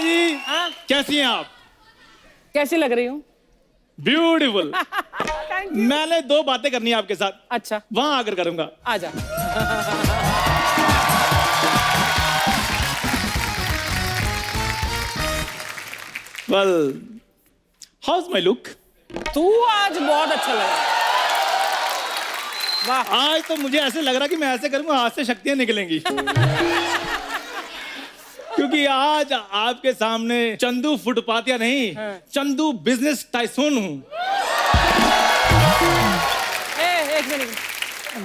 जी। हाँ? कैसी हैं आप? कैसी लग रही हूँ? ब्यूटीफुल। Thank you. मैंने 2 बातें करनी है आपके साथ। अच्छा, वहां आकर करूंगा। आजा। Well, house my look? तू आज बहुत अच्छा लगा। वाह। आज तो मुझे ऐसे लग रहा कि मैं ऐसे करूंगा हाथ से शक्तियां निकलेंगी। क्योंकि आज आपके सामने चंदू फुटपाथिया नहीं, हाँ। चंदू बिजनेस टाइसून हूं। एक मिनट,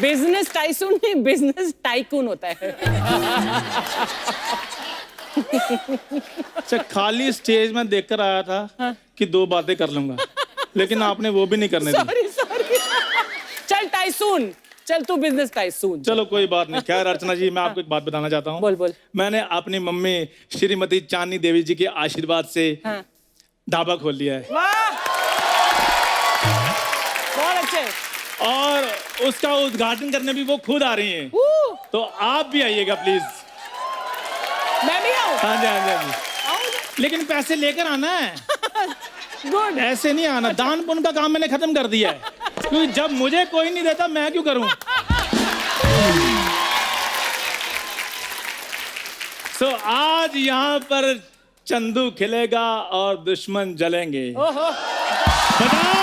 बिजनेस टाइसून नहीं, बिजनेस टाइकून होता है। अच्छा, खाली स्टेज में देखकर आया था कि 2 बातें कर लूंगा, लेकिन आपने वो भी नहीं करने दी। Sorry sorry. चल टाइसून, चल तू बिजनेस टाइसून। चलो कोई बात नहीं। खैर अर्चना जी, मैं आपको एक बात बताना चाहता हूँ। बोल बोल। मैंने अपनी मम्मी श्रीमती चांदनी देवी जी के आशीर्वाद से हाँ। ढाबा खोल लिया है। वाह, बहुत अच्छे। और उसका उद्घाटन करने भी वो खुद आ रही हैं। तो आप भी आइएगा प्लीज। मैं भी आऊँ? हाँ जी, हाँ जी, हाँ जी। आऊँ? लेकिन पैसे लेकर आना है। गुड। ऐसे नहीं आना। दान पुण्य का काम मैंने खत्म कर दिया है, क्योंकि जब मुझे कोई नहीं देता मैं क्यों करूं। सो आज यहाँ पर चंदू खिलेगा और दुश्मन जलेंगे। ओहो। बताओ।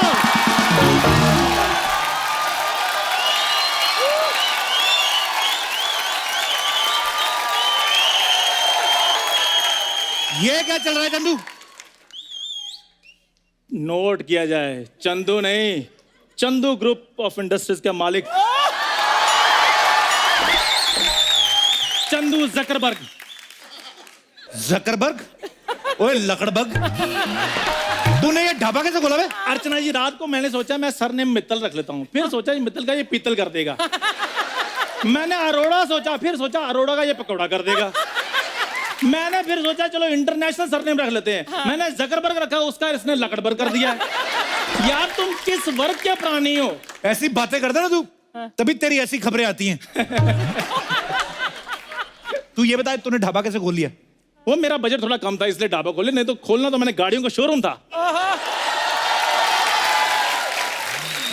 ये क्या चल रहा है चंदू? नोट किया जाए, चंदू नहीं, चंदू ग्रुप ऑफ इंडस्ट्रीज का मालिक चंदू जकरबर्ग। जकरबर्ग? ओए लकड़बग, तूने ये ढाबा कैसे खोला बे? अर्चना जी, रात को मैंने सोचा मैं सरनेम मित्तल रख लेता हूँ, फिर सोचा ये मित्तल का ये पीतल कर देगा। मैंने अरोड़ा सोचा, फिर सोचा अरोड़ा का ये पकौड़ा कर देगा। मैंने फिर सोचा चलो इंटरनेशनल सरनेम रख लेते हैं। हाँ। मैंने जकरबर्ग रखा, उसका इसने लकड़बर्ग कर दिया। यार तुम किस वर्ग के प्राणी हो? ऐसी बातें करता ना तू, तभी तेरी ऐसी खबरें आती हैं। तू ये बता, तूने ढाबा कैसे खोल लिया? वो मेरा बजट थोड़ा कम था इसलिए ढाबा खोले, नहीं तो खोलना तो मैंने गाड़ियों का शोरूम था।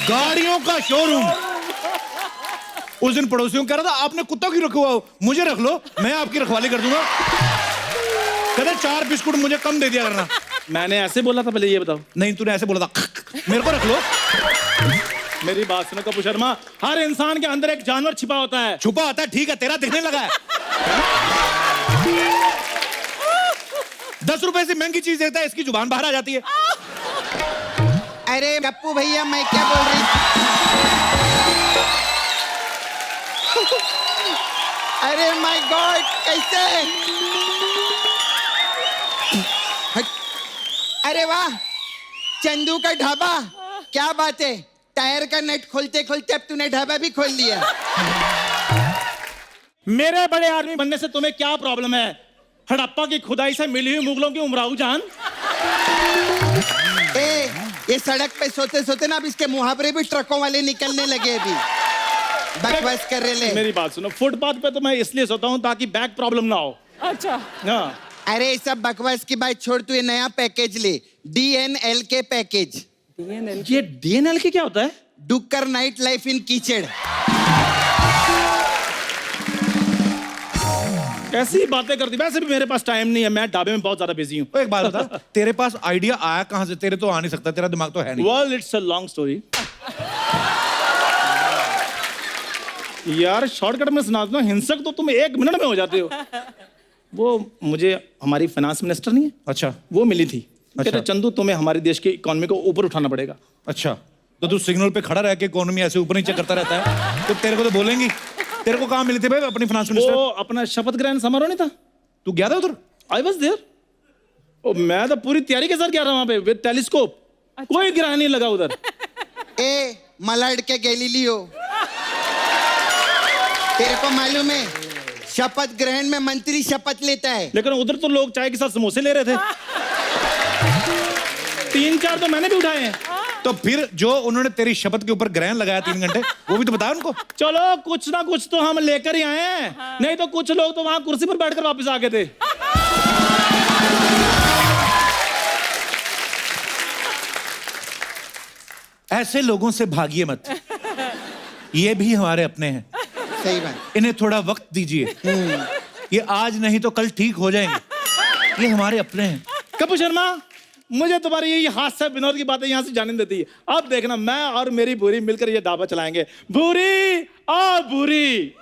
गाड़ियों का शोरूम? उस दिन पड़ोसियों कह रहा था आपने कुत्ता क्यों रखा हुआ हो, मुझे रख लो, मैं आपकी रखवाली कर दूंगा। कहते 4 बिस्कुट मुझे कम दे दिया करना। मैंने ऐसे बोला था? पहले ये बताओ। नहीं, तूने ऐसे बोला था मेरे को रख लो। मेरी बात सुनो कपूर शर्मा, हर इंसान के अंदर एक जानवर छिपा होता है। छुपा होता है, ठीक है, तेरा दिखने लगा है। 10 रुपए से महंगी चीज देता है, इसकी जुबान बाहर आ जाती है। अरे गप्पू भैया, मैं क्या बोल रही थी? अरे माय गॉड, कैसे? अरे वाह, चंदू का ढाबा, क्या बात है। टायर का नट खोलते खोलते अब तूने ढाबा भी खोल लिया। मेरे बड़े आदमी बनने से तुम्हें क्या प्रॉब्लम है? हड़प्पा की खुदाई से मिली हुई मुगलों की उमराऊ जान। ये सड़क पे सोते सोते ना अब इसके मुहावरे भी ट्रकों वाले निकलने लगे। अभी बकवास कर रहे ले। मेरी बात सुनो, फुटपाथ पे तो मैं इसलिए सोता हूँ ताकि बैक प्रॉब्लम ना हो। अच्छा। हाँ। अरे सब बकवास की बात छोड़, तू ये नया पैकेज ले, DNL के पैकेज। ये DNL के क्या होता है? डुक्कर नाइट लाइफ इन कीचड़। ऐसी बातें करती। वैसे भी मेरे पास टाइम नहीं है, मैं ढाबे में बहुत ज्यादा बिजी हूँ। एक बात बता, तेरे पास आइडिया आया कहां से? तेरे तो आ नहीं सकता, तेरा दिमाग तो है नहीं। Well, it's a long story. यार शॉर्टकट में सुना दो, हिंसक तो तुम 1 मिनट में हो जाते हो। वो मुझे हमारी फाइनेंस मिनिस्टर नहीं है, अच्छा, वो मिली थी। अच्छा। कहते चंदू तुम्हें हमारे देश की इकोनॉमी को ऊपर उठाना पड़ेगा। अच्छा, तो तू सिग्नल पे खड़ा रह के इकोनॉमी ऐसे ऊपर नीचे करता रहता है, तो तेरे को तो बोलेंगी। तेरे को कहाँ मिली थी भाई अपनी फाइनेंस मिनिस्टर? वो अपना शपथ ग्रहण समारोह नहीं था? तू गया था उधर? I was there. मैं तो पूरी तैयारी के साथ गया था वहां पे विद टेलीस्कोप। कोई ग्रहण नहीं लगा उधर। ए मलाड के गैलीलियो, तेरे को मालूम है शपथ ग्रहण में मंत्री शपथ लेता है। लेकिन उधर तो लोग चाय के साथ समोसे ले रहे थे। 3-4 तो मैंने भी उठाए हैं। तो फिर जो उन्होंने तेरी शपथ के ऊपर ग्रहण लगाया 3 घंटे, वो भी तो बता उनको। चलो कुछ ना कुछ तो हम लेकर ही आए हैं। नहीं तो कुछ लोग तो वहां कुर्सी पर बैठकर वापस आ गए थे। ऐसे लोगों से भागिए मत, ये भी हमारे अपने हैं। सही बात। इन्हें थोड़ा वक्त दीजिए, ये आज नहीं तो कल ठीक हो जाएंगे, ये हमारे अपने हैं। कपूर शर्मा, मुझे तुम्हारी यही हास्य विनोद की बातें यहाँ से जाने देती है। अब देखना, मैं और मेरी भूरी मिलकर ये ढाबा चलाएंगे। भूरी आ भूरी।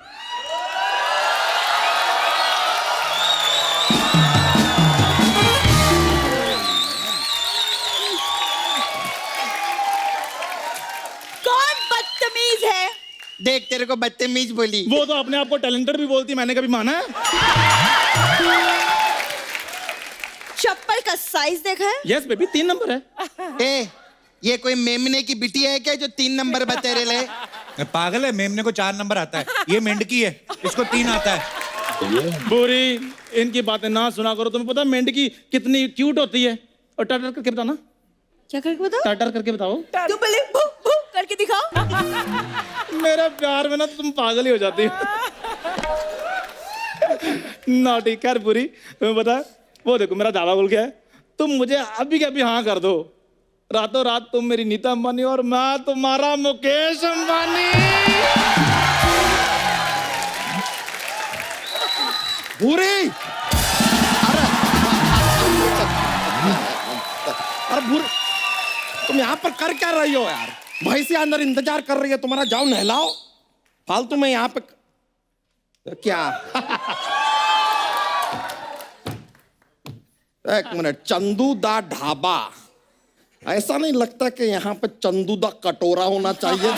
कौन बदतमीज है? देख, तेरे को बदतमीज बोली। वो तो अपने आप को टैलेंटेड भी बोलती, मैंने कभी माना है? चप्पल का साइज देखा है? यस बेबी, 3 नंबर है। ए, ये कोई मेमने की बिटिया है क्या जो 3 नंबर बता रहे ले? पागल है, मेमने को 4 नंबर आता है, ये मेंढकी है, इसको 3 आता है। भूरी, इनकी बातें ना सुना करो। तुम्हें पता है मेंढकी कितनी क्यूट होती है? और टटर करके बताना। क्या करके बताओ? टटर करके बताओ। तू पहले भू भू करके दिखाओ। मेरे प्यार में ना तुम पागल ही हो जाती हो। नॉटी कर बुरी। तुम्हें पता है, वो देखो मेरा दावा खुल गया है। तुम मुझे अभी के अभी हाँ कर दो, रातों रात तुम मेरी नीता अंबानी और मैं तुम्हारा मुकेश अंबानी। भूरी, अरे भूरी, तुम यहाँ पर कर क्या रही हो यार? भैंसी अंदर इंतजार कर रही है तुम्हारा, जाओ नहलाओ। फालतू में यहाँ पे क्या? एक मिनट, चंदू दा ढाबा, ऐसा नहीं लगता कि यहाँ पे चंदू दा कटोरा होना चाहिए?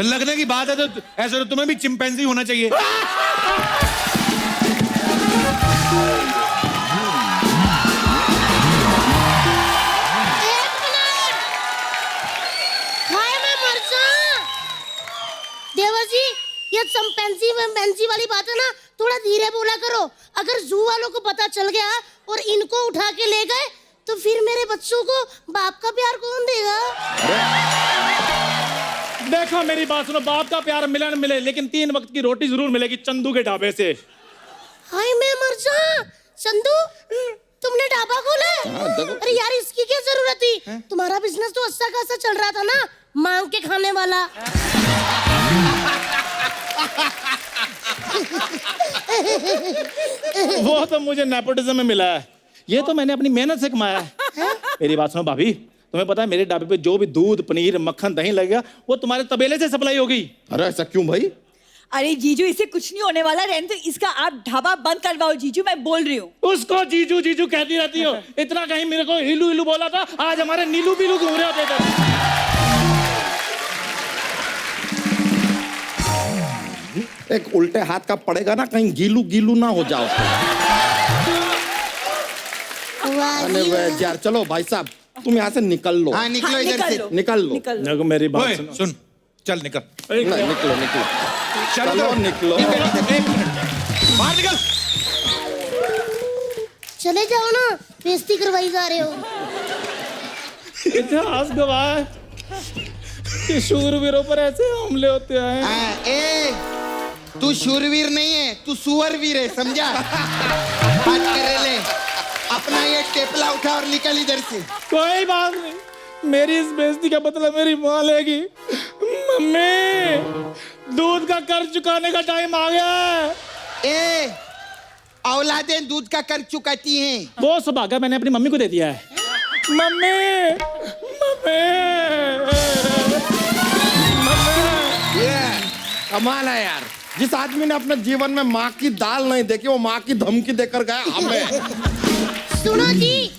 लगने की बात है तो ऐसा तो तुम्हें भी चिंपैंजी होना चाहिए। देवर जी, ये चिंपैंजी वाली बात है ना, थोड़ा धीरे बोला करो। अगर जू वालों को पता चल गया और इनको उठा के ले गए तो फिर मेरे बच्चों को बाप का प्यार कौन देगा? देखो मेरी बात सुनो, बाप का प्यार मिले न मिले, लेकिन 3 वक्त की रोटी जरूर मिलेगी चंदू के ढाबे से। हाय मैं मर जा। चंदू, तुमने ढाबा खोला है? अरे यार, इसकी क्या जरूरत थी? तुम्हारा बिजनेस तो अच्छा खासा चल रहा था ना, मांग के खाने वाला। वो तो मुझे नेपोटिज्म में मिला है, ये तो मैंने अपनी मेहनत से कमाया है। मेरी बात सुनो भाभी, तुम्हें पता है मेरे ढाबे पे जो भी दूध, पनीर, मक्खन, दही लगेगा वो तुम्हारे तबेले से सप्लाई होगी। अरे ऐसा क्यों भाई? अरे जीजू, इसे कुछ नहीं होने वाला, रहने दो इसका। आप ढाबा बंद करवाओ जीजू, मैं बोल रही हूँ। उसको जीजू जीजू कहती रहती हो। इतना कहीं मेरे को हिलू हिलू बोला था, आज हमारे नीलू बिलू घूम रहे होते थे। एक उल्टे हाथ का पड़ेगा ना, कहीं गीलू गीलू ना हो जाओ। वाह अरे जी वे वाह। यार, चलो भाई साहब, तुम यहाँ से निकल लो। हाँ, निकलो हाँ, इधर से। निकल लो। देखो मेरी बात ओए, सुनो। सुन, चल निकल। नहीं, निकलो निकलो, चलो निकलो। एक मिनट, बाहर निकल। चले जाओ ना, बेइज्जती करवाई जा रहे हो। इतिहास गवाह है कि शूरवीरों पर ऐसे हमले होते हैं। ए, तू शूरवीर नहीं है, तू सुअरवीर है, समझा? बात करे ले, अपना ये टेपला उठा और निकल इधर से। कोई बात नहीं, मेरी इस बेइज्जती का बदला मेरी माँ लेगी। मम्मी, दूध का कर्ज चुकाने का टाइम आ गया है। ए, औलादें दूध का कर्ज चुकाती हैं। वो सब आगे मैंने अपनी मम्मी को दे दिया है। मम्मी, मम्मी, ये कमाल है यार, जिस आदमी ने अपने जीवन में माँ की दाल नहीं देखी, वो माँ की धमकी देकर गया हमें। सुनो जी,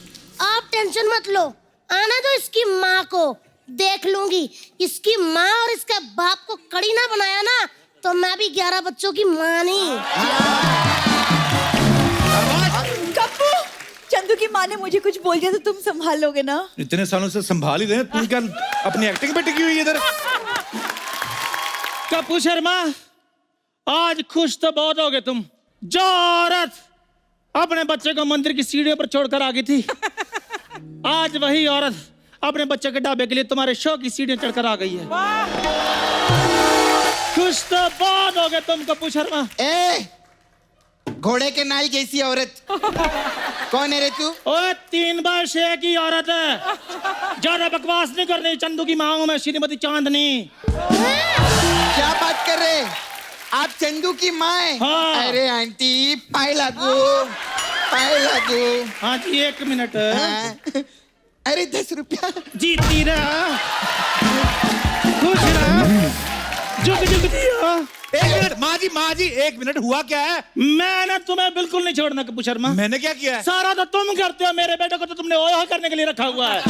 आप टेंशन मत लो, आना दो इसकी माँ को, देख लूंगी। इसकी माँ और इसका बाप को कड़ी ना बनाया ना, तो मैं भी 11 बच्चों की माँ नहीं। कप्पू, चंदू की माँ ने मुझे कुछ बोल दिया तो तुम संभाल लोगे ना? इतने सालों से संभाल ही रहे, तुम क्या अपनी एक्टिंग पे टिकी हुई है इधर? कपूर शर्मा, आज खुश तो बहुत हो गए तुम। जो औरत अपने बच्चे को मंदिर की सीढ़ियों पर छोड़कर आ गई थी, आज वही औरत अपने बच्चे के ढाबे के लिए तुम्हारे शो की सीढ़ियां चढ़कर आ गई है। खुश तो बहुत हो गए तुम कपूर शर्मा। ए, घोड़े के नाल जैसी औरत। कौन है रे तू? ओए 3 बार शेर की औरत है, ज्यादा बकवास नहीं करनी। चंदू की माँ हूं मैं, श्रीमती चांदनी। क्या बात कर रहे? आप चंदू की माँ है? हाँ। अरे आंटी पाए लागू, पाए लागू। हाँ जी 1 मिनट। हाँ। अरे 10 रुपया। जीती रहा, खुश रहा, जुग जुग जिया। 1 मिनट माँ जी 1 मिनट, हुआ क्या है? मैंने तुम्हें बिल्कुल नहीं छोड़ना कपूर शर्मा। मैंने क्या किया है? सारा तो तुम करते हो, मेरे बेटे को तो तुमने ओया करने के लिए रखा हुआ है।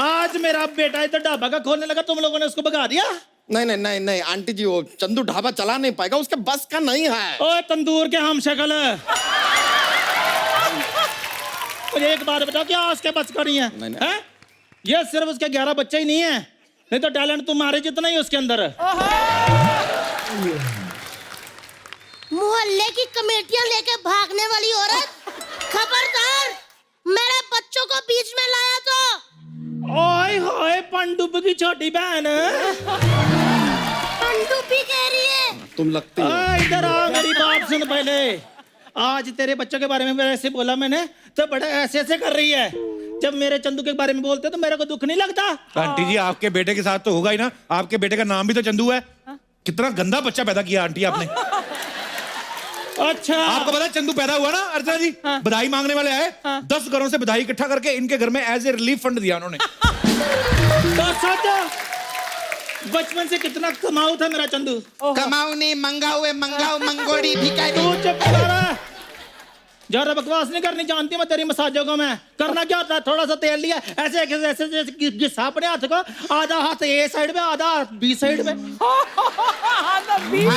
आज मेरा बेटा इधर ढाबा का खोलने लगा, तुम लोगों ने उसको भगा दिया। नहीं नहीं नहीं नहीं आंटी जी, वो चंदू ढाबा चला नहीं पाएगा, उसके बस का नहीं है। ओए तंदूर के हम शक्ल, मुझे एक बात बताओ, क्या उसके बस का नहीं है? नहीं, नहीं। हैं? ये सिर्फ उसके 11 बच्चे ही नहीं है, नहीं तो टैलेंट तुम्हारे जितना ही उसके अंदर है। मोहल्ले की कमेटियां लेके भागने वाली औरत, खबरदार, मेरे बच्चों को बीच में लाया तो। ओए होए पंडुब की छोटी बहन, पनडुब्बी कह रही है। तुम लगती हो। ओए इधर आ, मेरी बात सुन पहले। आज तेरे बच्चों के बारे में ऐसे बोला मैंने तो बड़ा ऐसे ऐसे कर रही है। जब मेरे चंदू के बारे में बोलते तो मेरे को दुख नहीं लगता। आंटी जी आपके बेटे के साथ तो होगा ही ना, आपके बेटे का नाम भी तो चंदू है। कितना गंदा बच्चा पैदा किया आंटी आपने। अच्छा आपको पता है चंदू पैदा हुआ ना अर्चना जी, बधाई मांगने वाले आए, 10 घरों से बधाई इकट्ठा करके इनके घर में एज ए रिलीफ फंड दिया उन्होंने। तो सच बचपन से कितना कमाऊ था मेरा चंदू। कमाऊ नहीं, मंगाऊ है, मंगाऊ मंगोड़ी भिखारी। तू चुप कर, ज्यादा बकवास नहीं करनी, जानती हूँ मैं तेरी मसाजों को। मैं करना क्या होता है, थोड़ा सा तेल लिया, ऐसे ऐसे ऐसे घिसा अपने हाथ को, आधा हाथ ए साइड में, आधा बी साइड में, हाँ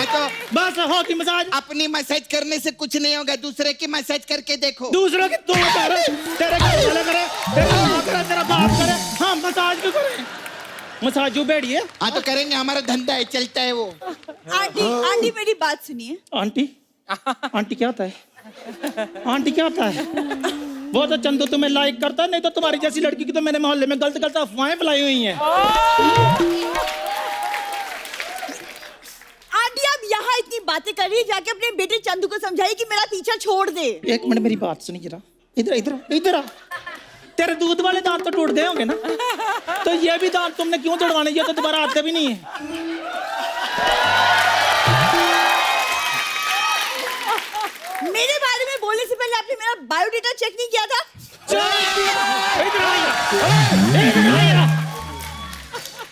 तो बस होती मसाज। अपनी मसाज करने से कुछ नहीं होगा, दूसरे की मसाज करके देखो। दूसरों की तू कर, तेरे घर वाले करे, तेरा माँ करे, तेरा बाप करे, हाँ मसाज क्यों करे? मसाजू बैठिए। हाँ तो करेंगे, हमारा धंधा है, चलता है वो। आंटी आंटी मेरी बात सुनिए। आंटी आंटी क्या होता है? आंटी क्या होता है? वो तो चंदू तुम्हें लाइक करता है, नहीं तो तुम्हारी जैसी लड़की की तो मैंने मोहल्ले में गलत गलत अफवाहें फैलाई हुई हैं। आंटी आप यहाँ इतनी बातें कर रही है, जाके अपने बेटे चंदू को समझाइए कि मेरा पीछा छोड़ दे। 1 मिनट मेरी बात सुनिए जरा, इधर इधर इधर आ। तेरे दूध वाले दांत तो टूट गए होंगे ना, तो ये भी दांत तुमने क्यों तोड़वाने? ये तो दोबारा आते भी नहीं है। मेरे बारे में बोलने से पहले आपने मेरा बायोडेटा चेक नहीं किया था?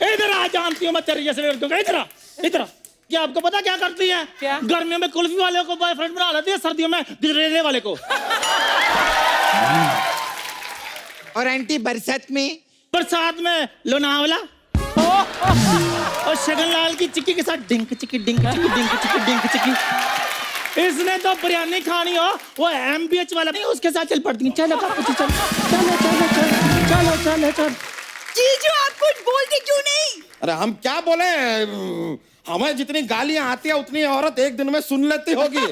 इधर आ, जानती हूँ मैं तेरे जैसे लड़कों का। इधर आ, इधर आ। क्या आपको पता क्या करती है? क्या? गर्मियों में कुल्फी वाले को बॉयफ्रेंड बना लेती है, सर्दियों में गिजरेले वाले को। और आंटी बरसात में? बरसात में लोनावला और शगनलाल की चिक्की के साथ डिंक चिक्की डिंक चिक्की डिंक चिक्की डिंक चिक्की। इसने तो बिरयानी खानी हो, वो MBH वाला नहीं, उसके साथ चल पड़ती है। चलो बापू जी, चलो चलो चलो चलो चलो चलो चलो। जीजू आप कुछ बोलते क्यों नहीं? अरे हम क्या बोले, हमें जितनी गालियां आती है उतनी औरत एक दिन में सुन लेती होगी।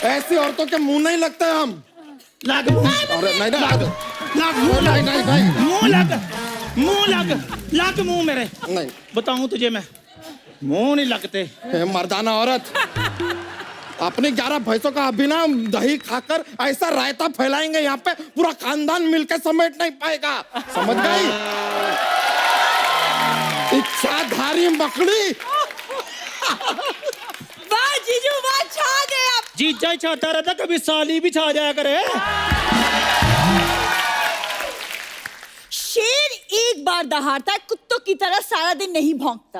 ऐसी औरतों के मुंह नहीं लगते हम। लग मुंह, अरे नहीं नहीं लग मुंह, नहीं नहीं नहीं मुंह लग मुंह मेरे। नहीं, बताऊं तुझे मैं, मुंह नहीं लगते। हे मर्दाना औरत, अपनी 11 भैंसों का अभी ना दही खाकर ऐसा रायता फैलाएंगे यहाँ पे, पूरा खानदान मिलकर समेट नहीं पाएगा, समझ गई? इच्छाधारी मकड़ी। वाह जीजू वाह, छा गए आप। जीजा ही चाहता रहता, कभी साली भी छा जाया करे। शेर एक बार दहाड़ता है, कुत्तों की तरह सारा दिन नहीं भौंकता।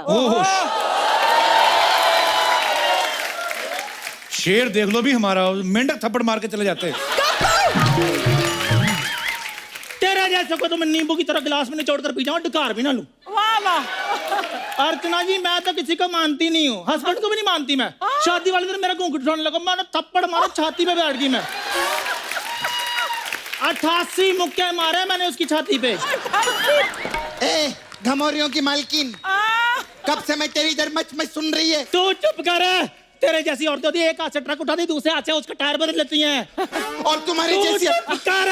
शेर देख लो भी हमारा, मेंढक थप्पड़ मार के चले जाते हैं। तेरे जैसे को तो मैं नींबू की तरह गिलास में निचोड़ कर पी जाऊं, डकार भी ना लूं। वाह वाह। अर्चना जी मैं तो किसी को मानती नहीं हूँ, हस्बैंड को भी नहीं मानती मैं। शादी वाले दिन मेरा घूंघट उठाने लगा, मैंने थप्पड़ मारा, छाती पे बैठ गई मैं। 88 मुक्के मारे मैंने उसकी छाती पे। ए धमोरियों की मालकिन, कब से मैं तेरी इधर मच मच सुन रही है। तू चुप कर, तेरे जैसी औरतें होती है, एक हाथ से ट्रक उठाती, दूसरे हाथ से उसका टायर बदल लेती हैं। और तुम्हारी तू जैसी चुप कर,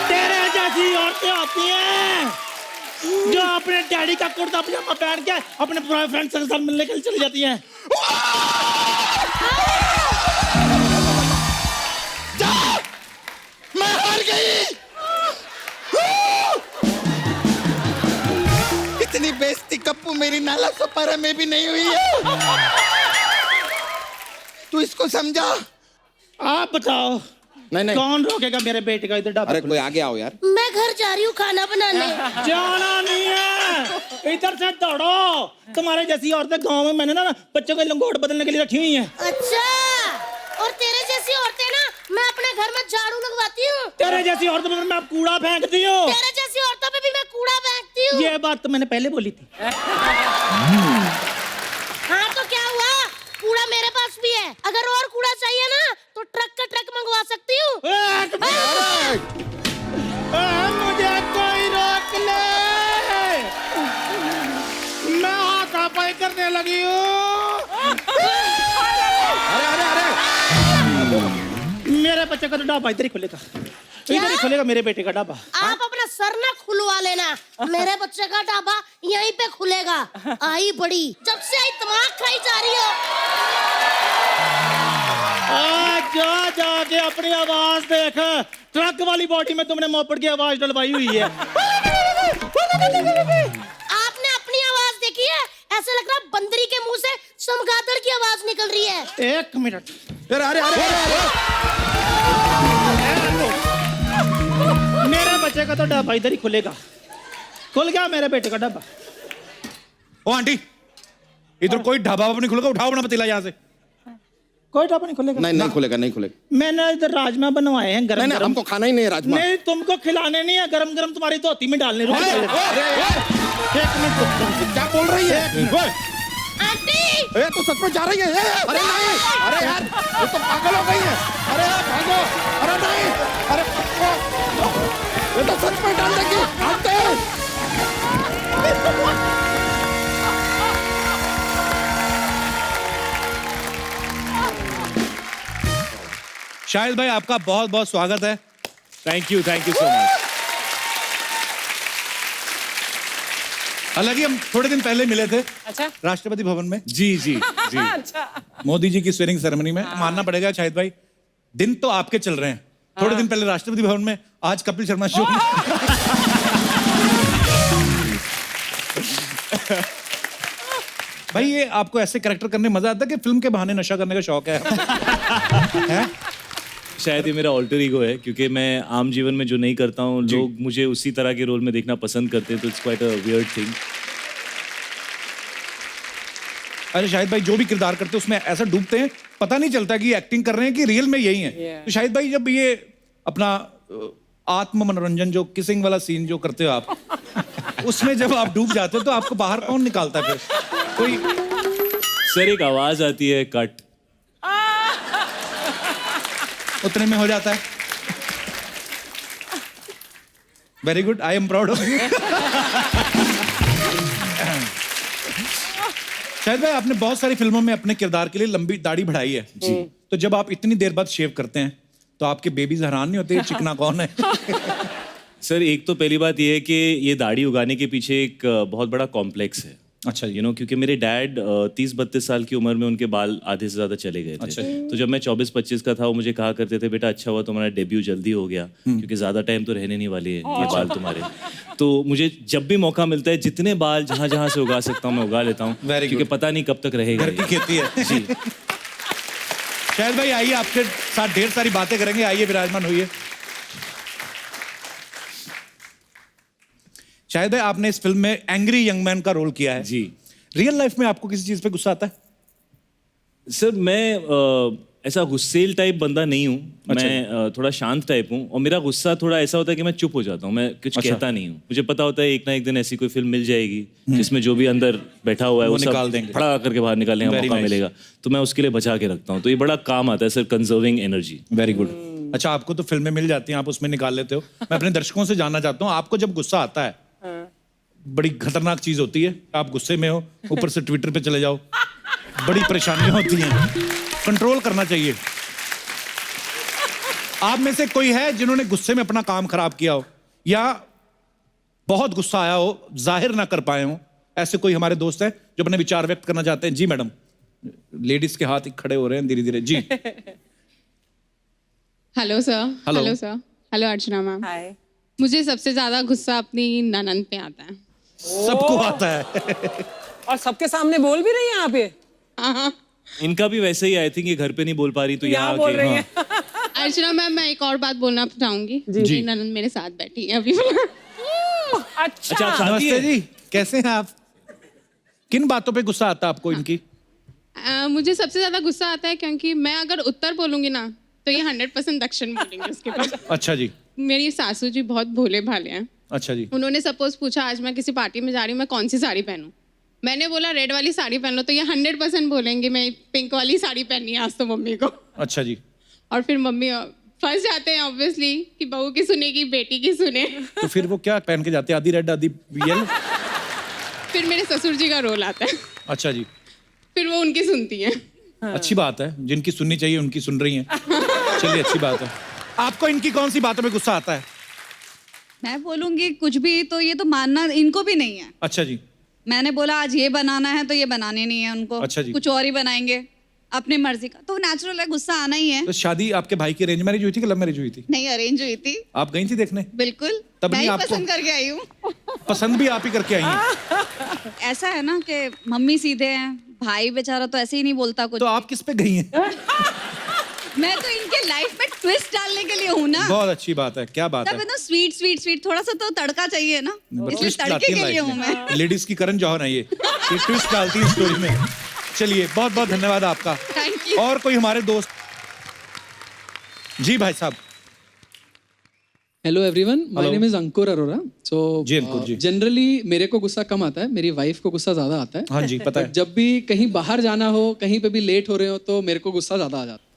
तेरे जैसी औरतें होती हैं जो अपने डैडी का कुर्ता पजामा पहन के अपने बॉयफ्रेंड के साथ मिलने के लिए चली जाती हैं। मैं हार गई। इतनी बेइज्जती कप्पू मेरी नाला सपारा में भी नहीं हुई है। तू इसको समझा। आप बताओ नहीं कौन रोकेगा मेरे बेटे का इधर ढाबा अरे कोई आगे आओ यार। मैं घर जा रही हूँ खाना बनाने। जाना नहीं है, इधर से दौड़ो। तुम्हारे जैसी औरतें गांव में मैंने ना बच्चों के लंगोट बदलने के लिए रखी हुई हैं। अच्छा, और तेरे जैसी औरतें ना मैं अपने घर में झाड़ू लगवाती हूँ। तेरे जैसी औरतों पे मैं कूड़ा फेंकती हूँ। तेरे जैसी औरतों पे भी मैं कूड़ा फेंकती हूँ। ये बात तो मैंने पहले बोली थी। हाँ तो क्या हुआ, कूड़ा मेरे पास भी है। अगर और कूड़ा चाहिए ना तो ट्रक का ट्रक मंगवा सकती हूँ। मुझे कोई रोक ले, मैं हाथापाई करने लगी हूँ। अरे मेरे बच्चे का तो ढाबा इधर ही खुलेगा, इधर ही खुलेगा मेरे बेटे का ढाबा। आप अपना सर ना खुलवा लेना, मेरे बच्चे का ढाबा यहीं पे खुलेगा। आई बड़ी, जब से आई दिमाग खाई जा रही हो। जा जाके अपनी आवाज देख, ट्रक वाली बॉडी में तुमने मोपड़ की आवाज डलवाई हुई है। आपने अपनी आवाज देखी है? ऐसा लग रहा बंदरी के मुंह से चमगादड़ की आवाज निकल रही है। 1 मिनट। अरे मेरे बच्चे का तो ढाबा इधर ही खुलेगा। खुल गया मेरे बेटे का ढाबा। ओ आंटी, इधर कोई ढाबा नहीं खुलेगा, उठाओ अपना पतीला यहाँ से। कोई ढाबा नहीं खुलेगा। नहीं खुलेगा, नहीं खुलेगा। मैंने इधर राजमा बनवाए हैं गरम नहीं गरम। हमको खाना ही नहीं है राजमा। नहीं, तुमको खिलाने नहीं है, गरम गरम तुम्हारी धोती में डालने। रुको, 1 मिनट रुको। क्या बोल रही है? आंटी, ये तो सच में जा रही है। अरे नहीं, अरे यार ये तो पागल हो गई है। अरे यार भागो। अरे नहीं, अरे ये तो सच में डाल देगी। भागते हैं। शाहिद भाई, आपका बहुत बहुत स्वागत है। Thank you so much. हालांकि हम थोड़े दिन पहले मिले थे अच्छा। राष्ट्रपति भवन में, जी अच्छा। मोदी जी की स्वेरिंग सेरेमनी में। मानना पड़ेगा शाहिद भाई, दिन तो आपके चल रहे हैं। थोड़े दिन पहले राष्ट्रपति भवन में, आज कपिल शर्मा शो में। भाई ये आपको ऐसे कैरेक्टर करने मजा आता है कि फिल्म के बहाने नशा करने का शौक है? हैं? शायद ये मेरा ऑल्टर ईगो है, क्योंकि मैं आम जीवन में जो नहीं करता हूँ लोग मुझे उसी तरह के रोल में देखना पसंद करते हैं, तो it's quite a weird thing. अरे शाहिद भाई, जो भी किरदार करते हैं उसमें ऐसा डूबते हैं, पता नहीं चलता कि एक्टिंग कर रहे हैं कि रियल में यही है। तो शाहिद भाई, जब ये अपना आत्म मनोरंजन जो किसिंग वाला सीन जो करते हो आप, उसमें जब आप डूब जाते हो तो आपको बाहर कौन निकालता है फिर? कोई सर एक आवाज आती है, कट, उतने में हो जाता है। Very good, I am proud of you. शायद भाई, आपने बहुत सारी फिल्मों में अपने किरदार के लिए लंबी दाढ़ी बढ़ाई है जी। तो जब आप इतनी देर बाद शेव करते हैं तो आपके बेबीज हैरान नहीं होते चिकना कौन है? सर एक तो पहली बात ये है कि ये दाढ़ी उगाने के पीछे एक बहुत बड़ा कॉम्प्लेक्स है। अच्छा, क्योंकि मेरे डैड 30-32 साल की उम्र में उनके बाल आधे से ज्यादा चले गए थे। अच्छा। तो जब मैं 24-25 का था, वो मुझे कहा करते थे, बेटा अच्छा हुआ तुम्हारा डेब्यू जल्दी हो गया, क्योंकि ज्यादा टाइम तो रहने नहीं वाले हैं ये बाल तुम्हारे। तो मुझे जब भी मौका मिलता है, जितने बाल जहां जहां से उगा सकता हूँ मैं उगा लेता हूँ, Very क्योंकि good. पता नहीं कब तक रहेगा घर की ये। खेती है जी। शायद भाई आइए, आपके साथ ढेर सारी बातें करेंगे। आइए, विराजमान होइए। शायद भाई, आपने इस फिल्म में एंग्री यंग मैन का रोल किया है जी। रियल लाइफ में आपको किसी चीज पे गुस्सा आता है? सर मैं ऐसा गुस्सेल टाइप बंदा नहीं हूँ। अच्छा। मैं थोड़ा शांत टाइप हूँ, और मेरा गुस्सा थोड़ा ऐसा होता है कि मैं चुप हो जाता हूँ, मैं कुछ अच्छा। कहता नहीं हूँ। मुझे पता होता है एक ना एक दिन ऐसी कोई फिल्म मिल जाएगी जिसमें जो भी अंदर बैठा हुआ है वो वो निकाल सब देंगे। फड़ा करके बाहर निकालने का Very मौका nice. मिलेगा, तो मैं उसके लिए बचा के रखता हूँ। तो ये बड़ा काम आता है sir, conserving energy. Very good. अच्छा, आपको तो फिल्में मिल जाती हैं, आप उसमें निकाल लेते हो। मैं अपने दर्शकों से जानना चाहता हूँ, आपको जब गुस्सा आता है, बड़ी खतरनाक चीज होती है। आप गुस्से में हो, ऊपर से ट्विटर पे चले जाओ, बड़ी परेशानियां होती हैं। कंट्रोल करना चाहिए। आप में से कोई है जिन्होंने गुस्से में अपना काम खराब किया हो, या बहुत गुस्सा आया हो, जाहिर ना कर पाए हो, ऐसे कोई हमारे दोस्त है जो अपने विचार व्यक्त करना चाहते हैं? जी मैडम, लेडीज के हाथ खड़े हो रहे हैं धीरे धीरे। जी hello sir. Hello. Hello sir. Hello Archana ma'am. Hi. मुझे सबसे ज्यादा गुस्सा अपनी ननंद पे आता है। सबको आता है। और सबके सामने बोल भी रही हैं यहाँ पे? हाँ। इनका भी वैसे ही, आई थिंक ये घर पे नहीं बोल पा रही तो यहाँ यहाँ बोल आके- रही हाँ। हैं। अर्चना मैम, मैं एक और बात बोलना चाहूंगी। मेरी ननंद मेरे साथ बैठी है अभी। अच्छा। अच्छा, आप शादी नमस्ते है? जी, कैसे हैं आप? किन बातों पे गुस्सा आता है आपको इनकी? मुझे सबसे ज्यादा गुस्सा आता है क्योंकि मैं अगर उत्तर बोलूंगी ना तो ये 100% दक्षिण बोलेंगे उसके बाद। अच्छा जी। मेरी सासू जी बहुत भोले भाले हैं। अच्छा जी। उन्होंने सपोज पूछा आज मैं किसी पार्टी में जा रही हूँ, मैं कौन सी साड़ी पहनूं? मैंने बोला रेड वाली साड़ी पहन लो, तो ये 100% बोलेंगे मैं पिंक वाली साड़ी पहननी है आज तो मम्मी को। अच्छा जी। और फिर मम्मी फंस जाते हैं ऑब्वियसली कि बहू की सुनेगी बेटी की सुने। तो फिर वो क्या पहन के जाते हैं? आधी रेड आधी येलो? फिर मेरे ससुर जी का रोल आता है, अच्छा जी। फिर वो उनकी सुनती हैं। अच्छी बात है, जिनकी सुननी चाहिए उनकी सुन रही हैं। चलिए, अच्छी बात है। आपको इनकी कौन सी बातों में गुस्सा आता है? मैं बोलूंगी कुछ भी तो ये तो मानना इनको भी नहीं है। अच्छा जी। मैंने बोला आज ये बनाना है तो ये बनाने नहीं है उनको। अच्छा जी। कुछ और ही बनाएंगे अपनी मर्जी का, तो नेचुरल है, गुस्सा आना ही है। तो शादी आपके भाई की अरेंज मैरिज हुई थी कि लव मैरिज हुई थी? नहीं, अरेंज हुई थी। आप गई थी देखने? बिल्कुल, तब मैं नहीं ही आपको- पसंद करके आई हूँ। पसंद भी आप ही करके आई हैं? ऐसा है ना कि मम्मी सीधे हैं, भाई बेचारा तो ऐसे ही नहीं बोलता कुछ। तो आप किस पे गई हैं? मैं तो इनके लाइफ में ट्विस्ट डालने के लिए हूँ ना। बहुत अच्छी बात है, क्या बात तब है। है ना, स्वीट स्वीट स्वीट, थोड़ा सा तो तड़का चाहिए ना, इसलिए ट्विस्ट तड़के लाती के है लिए हूँ लाइफ मैं। में। लेडीज की करण जौहर है ये ट्विस्ट डालती है स्टोरी में। चलिए, बहुत बहुत धन्यवाद आपका। Thank you. और कोई हमारे दोस्त? जी भाई साहब। Hello everyone, my Hello. Name is Ankur Arora. So जी, अंकुर जी। जनरली मेरे को गुस्सा कम आता है, मेरी वाइफ को गुस्सा ज्यादा आता है। हाँ जी, पता है। But जब भी कहीं बाहर जाना हो, कहीं पे भी लेट हो रहे हो, तो मेरे को गुस्सा ज्यादा आ जाता है।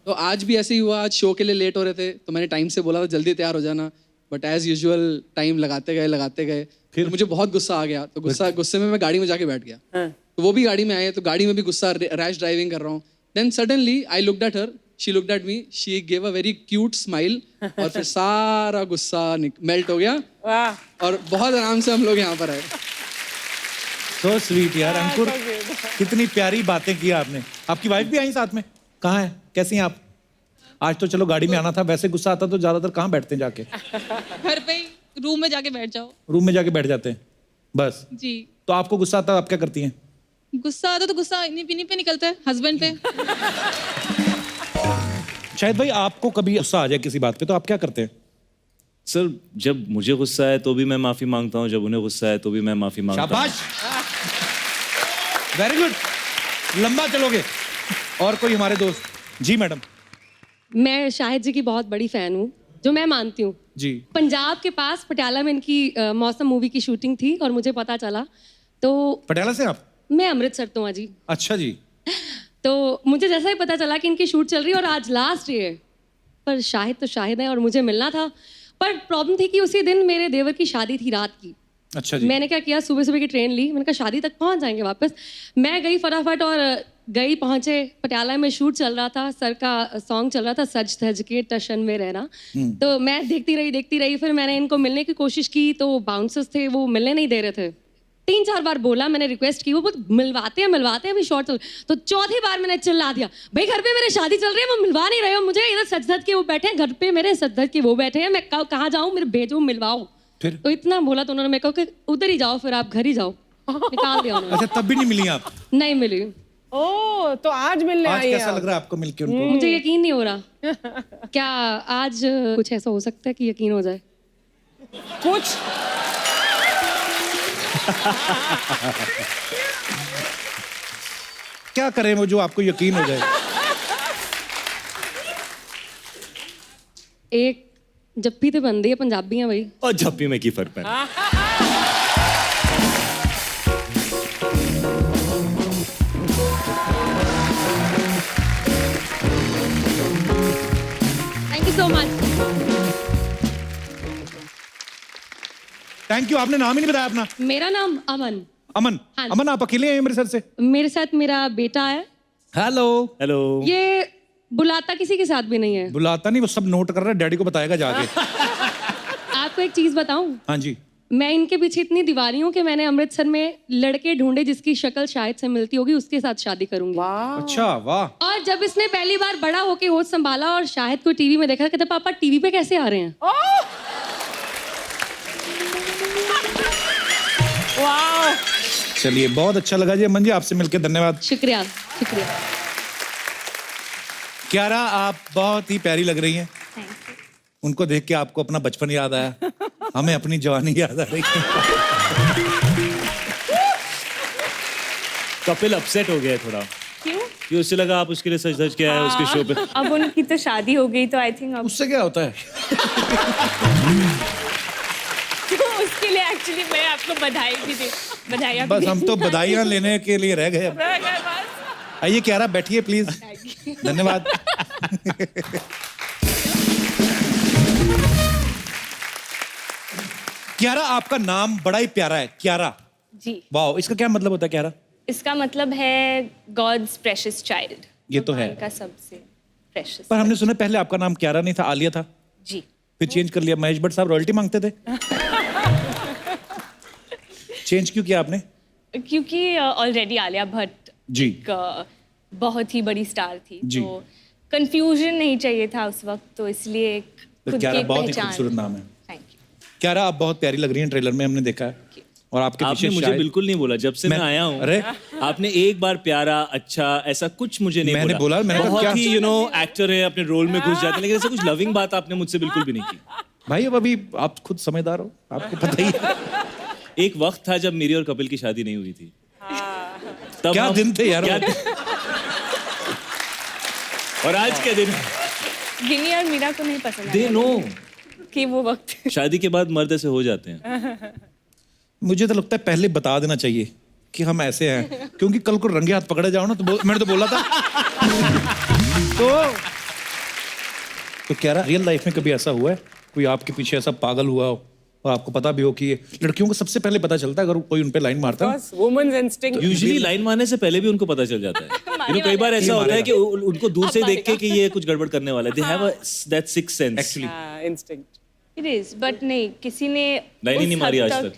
तो आज भी ऐसे ही हुआ, आज शो के लिए लेट हो रहे थे तो मैंने टाइम से बोला था जल्दी तैयार हो जाना, बट एज यूजुअल टाइम लगाते गए फिर मुझे बहुत गुस्सा आ गया। तो गुस्से में मैं गाड़ी में जाके बैठ गया। तो वो भी गाड़ी में आए, तो गाड़ी में भी गुस्सा, रैश ड्राइविंग कर रहा हूँ। Then suddenly I looked at her, she looked at me, she gave a very cute smile, और फिर सारा गुस्सा मेल्ट हो गया वाह। और बहुत आराम से हम लोग यहाँ पर आए। सो स्वीट यार अंकुर, कितनी प्यारी बातें की आपने। आपकी वाइफ भी आई साथ में? कहाँ है, कैसी हैं आप? आज तो चलो गाड़ी में आना था, वैसे गुस्सा आता तो ज्यादातर कहाँ बैठते हैं जाके? घर पे रूम में जाके बैठ जाओ। रूम में जाके बैठ जाते हैं बस? जी। तो आपको गुस्सा आता है, आप क्या करती हैं? गुस्सा आता तो गुस्सा इन्हीं पे निकलता है, हस्बैंड पे। शायद भाई आपको कभी गुस्सा आ जाए किसी बात पे तो आप क्या करते हैं? सर, जब मुझे गुस्सा है तो भी मैं माफी मांगता हूँ, जब उन्हें गुस्सा है तो भी मैं माफी मांगता हूँ। शाबाश, वेरी गुड, लंबा चलोगे। और कोई हमारे दोस्त? जी मैडम। मैं शाहिद जी की बहुत बड़ी फैन हूँ, जो मैं मानती हूँ। जी। पंजाब के पास पटियाला में इनकी मौसम मूवी की शूटिंग थी और मुझे पता चला तो पटियाला से आप? मैं अमृतसर तो हूँ जी। अच्छा जी। तो मुझे जैसा ही पता चला कि इनकी शूट चल रही है और आज लास्ट डे है, पर शाहिद तो शाहिद है और मुझे मिलना था। पर प्रॉब्लम थी कि उसी दिन मेरे देवर की शादी थी रात की। अच्छा जी। मैंने क्या किया, सुबह सुबह की ट्रेन ली, मैंने कहा शादी तक पहुंच जाएंगे वापस। मैं गई फटाफट और गई, पहुंचे पटियाला में, शूट चल रहा था, सर का सॉन्ग चल रहा था, सज धज के टशन में रहना। तो मैं देखती रही। फिर मैंने इनको मिलने की कोशिश की तो बाउंसर्स थे, वो मिलने नहीं दे रहे थे। 3-4 बार बोला, मैंने रिक्वेस्ट की, वो बहुत मिलवाते हैं अभी शॉर्ट चल। तो चौथी बार मैंने चिल्ला दिया, भाई घर पे मेरे शादी चल रही है, वो मिलवा नहीं रहे हो मुझे, इधर सज धज के वो बैठे हैं, घर पे मेरे सज धज के वो बैठे हैं, मैं कहाँ जाऊँ, मेरे भेजो मिलवाओ। फिर? तो इतना बोला तो उन्होंने मेरे को कि उधर ही जाओ, फिर आप घर ही जाओ। निकाल दिया उन्होंने। अच्छा, तब भी नहीं मिली आप? नहीं मिली। ओ, तो आज मिलने आज आई कैसा हैं लग रहा है आपको मिलके उनको? मुझे यकीन नहीं हो रहा। क्या आज कुछ ऐसा हो सकता है कि यकीन हो जाए? कुछ क्या करें वो जो आपको यकीन हो जाए? एक जप्पी तो बनती है, पंजाबी है भाई। और झप्पी में की फर्क है? Thank you so much. Thank you. आपने नाम ही नहीं बताया अपना। मेरा नाम अमन। अमन। हाँ जी। अमन, आप अकेले हैं अमृतसर से? मेरे साथ मेरा बेटा है। हेलो। हेलो। ये बुलाता किसी के साथ भी नहीं है। बुलाता नहीं, वो सब नोट कर रहा है, डैडी को बताएगा जाके। आपको एक चीज बताऊं, हाँ जी। मैं इनके पीछे इतनी दीवारी हूँ कि मैंने अमृतसर में लड़के ढूंढे जिसकी शक्ल शायद से मिलती होगी, उसके साथ शादी करूंगी। अच्छा वाह। और जब इसने पहली बार बड़ा होके होश संभाला और शाहिद को टीवी में देखा, कहता पापा टीवी पे कैसे आ रहे हैं? वाह। चलिए बहुत अच्छा लगा जी अमन जी आपसे मिलकर, धन्यवाद। शुक्रिया शुक्रिया। क्यारा आप बहुत ही प्यारी लग रही हैं। उनको देख के आपको अपना बचपन याद आया, हमें अपनी जवानी याद आ रही है। कपिल अपसेट हो गया है थोड़ा। क्यों? कि उससे लगा आप उसके लिए सच सच क्या है उसके शो पे। अब उनकी तो शादी हो गई तो आई थिंक अब उससे क्या होता है? तो उसके लिए एक्चुअली मैं आपको बधाई भी दे, बधाई बस हम तो बधाइयाँ लेने के लिए रह गए अब। आइए क्यारा बैठिए प्लीज। धन्यवाद। क्यारा आपका नाम बड़ा ही प्यारा है, क्यारा। जी। वाह, इसका क्या मतलब होता है क्यारा? इसका मतलब है गॉड्स प्रेशियस चाइल्ड। ये तो है। का सबसे प्रेशियस। पर हमने सुना पहले आपका नाम क्यारा नहीं था, आलिया था। जी। फिर चेंज कर लिया। महेश भट्ट साहब रॉयल्टी मांगते थे। चेंज क्यों किया आपने? क्योंकि ऑलरेडी आलिया भट्ट जी एक बहुत ही बड़ी स्टार थी, जी। तो कंफ्यूजन नहीं चाहिए था उस वक्त, तो इसलिए एक तो खुद की क्यारा एक बहुत ही पहचान। खूबसूरत नाम है। Thank you. क्यारा आप बहुत प्यारी लग रही हैं, ट्रेलर में हमने देखा है। और आपके आपने पीछे मुझे शायद बिल्कुल नहीं बोला जब से मैं आया हूँ। अरे आपने एक बार प्यारा अच्छा ऐसा कुछ मुझे नहीं मैंने बोला, मैंने कहा बहुत क्या? ही एक्टर है, अपने रोल में घुस जाते हैं, लेकिन ऐसा कुछ लविंग बात आपने मुझसे बिल्कुल भी नहीं की। भाई अब अभी आप खुद समझदार हो, आपको पता ही है। एक वक्त था जब मेरी और कपिल की शादी नहीं हुई थी। तब क्या दिन थे यार वो? और आज के दिन गिनी और मीरा को नहीं पसंद दे आया नो कि वो वक्त शादी के बाद मर्द ऐसे हो जाते हैं। मुझे तो लगता है पहले बता देना चाहिए कि हम ऐसे हैं, क्योंकि कल को रंगे हाथ पकड़े जाओ ना तो मैंने तो बोला था। तो कह रहा रियल लाइफ में कभी ऐसा हुआ है कोई आपके पीछे ऐसा पागल हुआ हो और आपको पता भी हो कि ये लड़कियों को सबसे पहले पता चलता है अगर कोई उन पे लाइन मारता है? Women's instinct. यूजुअली लाइन मारने से पहले भी उनको पता चल जाता है। कई बार ऐसा होता है कि उनको दूर से देख के कि ये कुछ गड़बड़ करने वाला है। They have that sixth sense actually. Instinct. It is, but नहीं किसी ने लाइन ही उस नहीं मारी हद आज तक।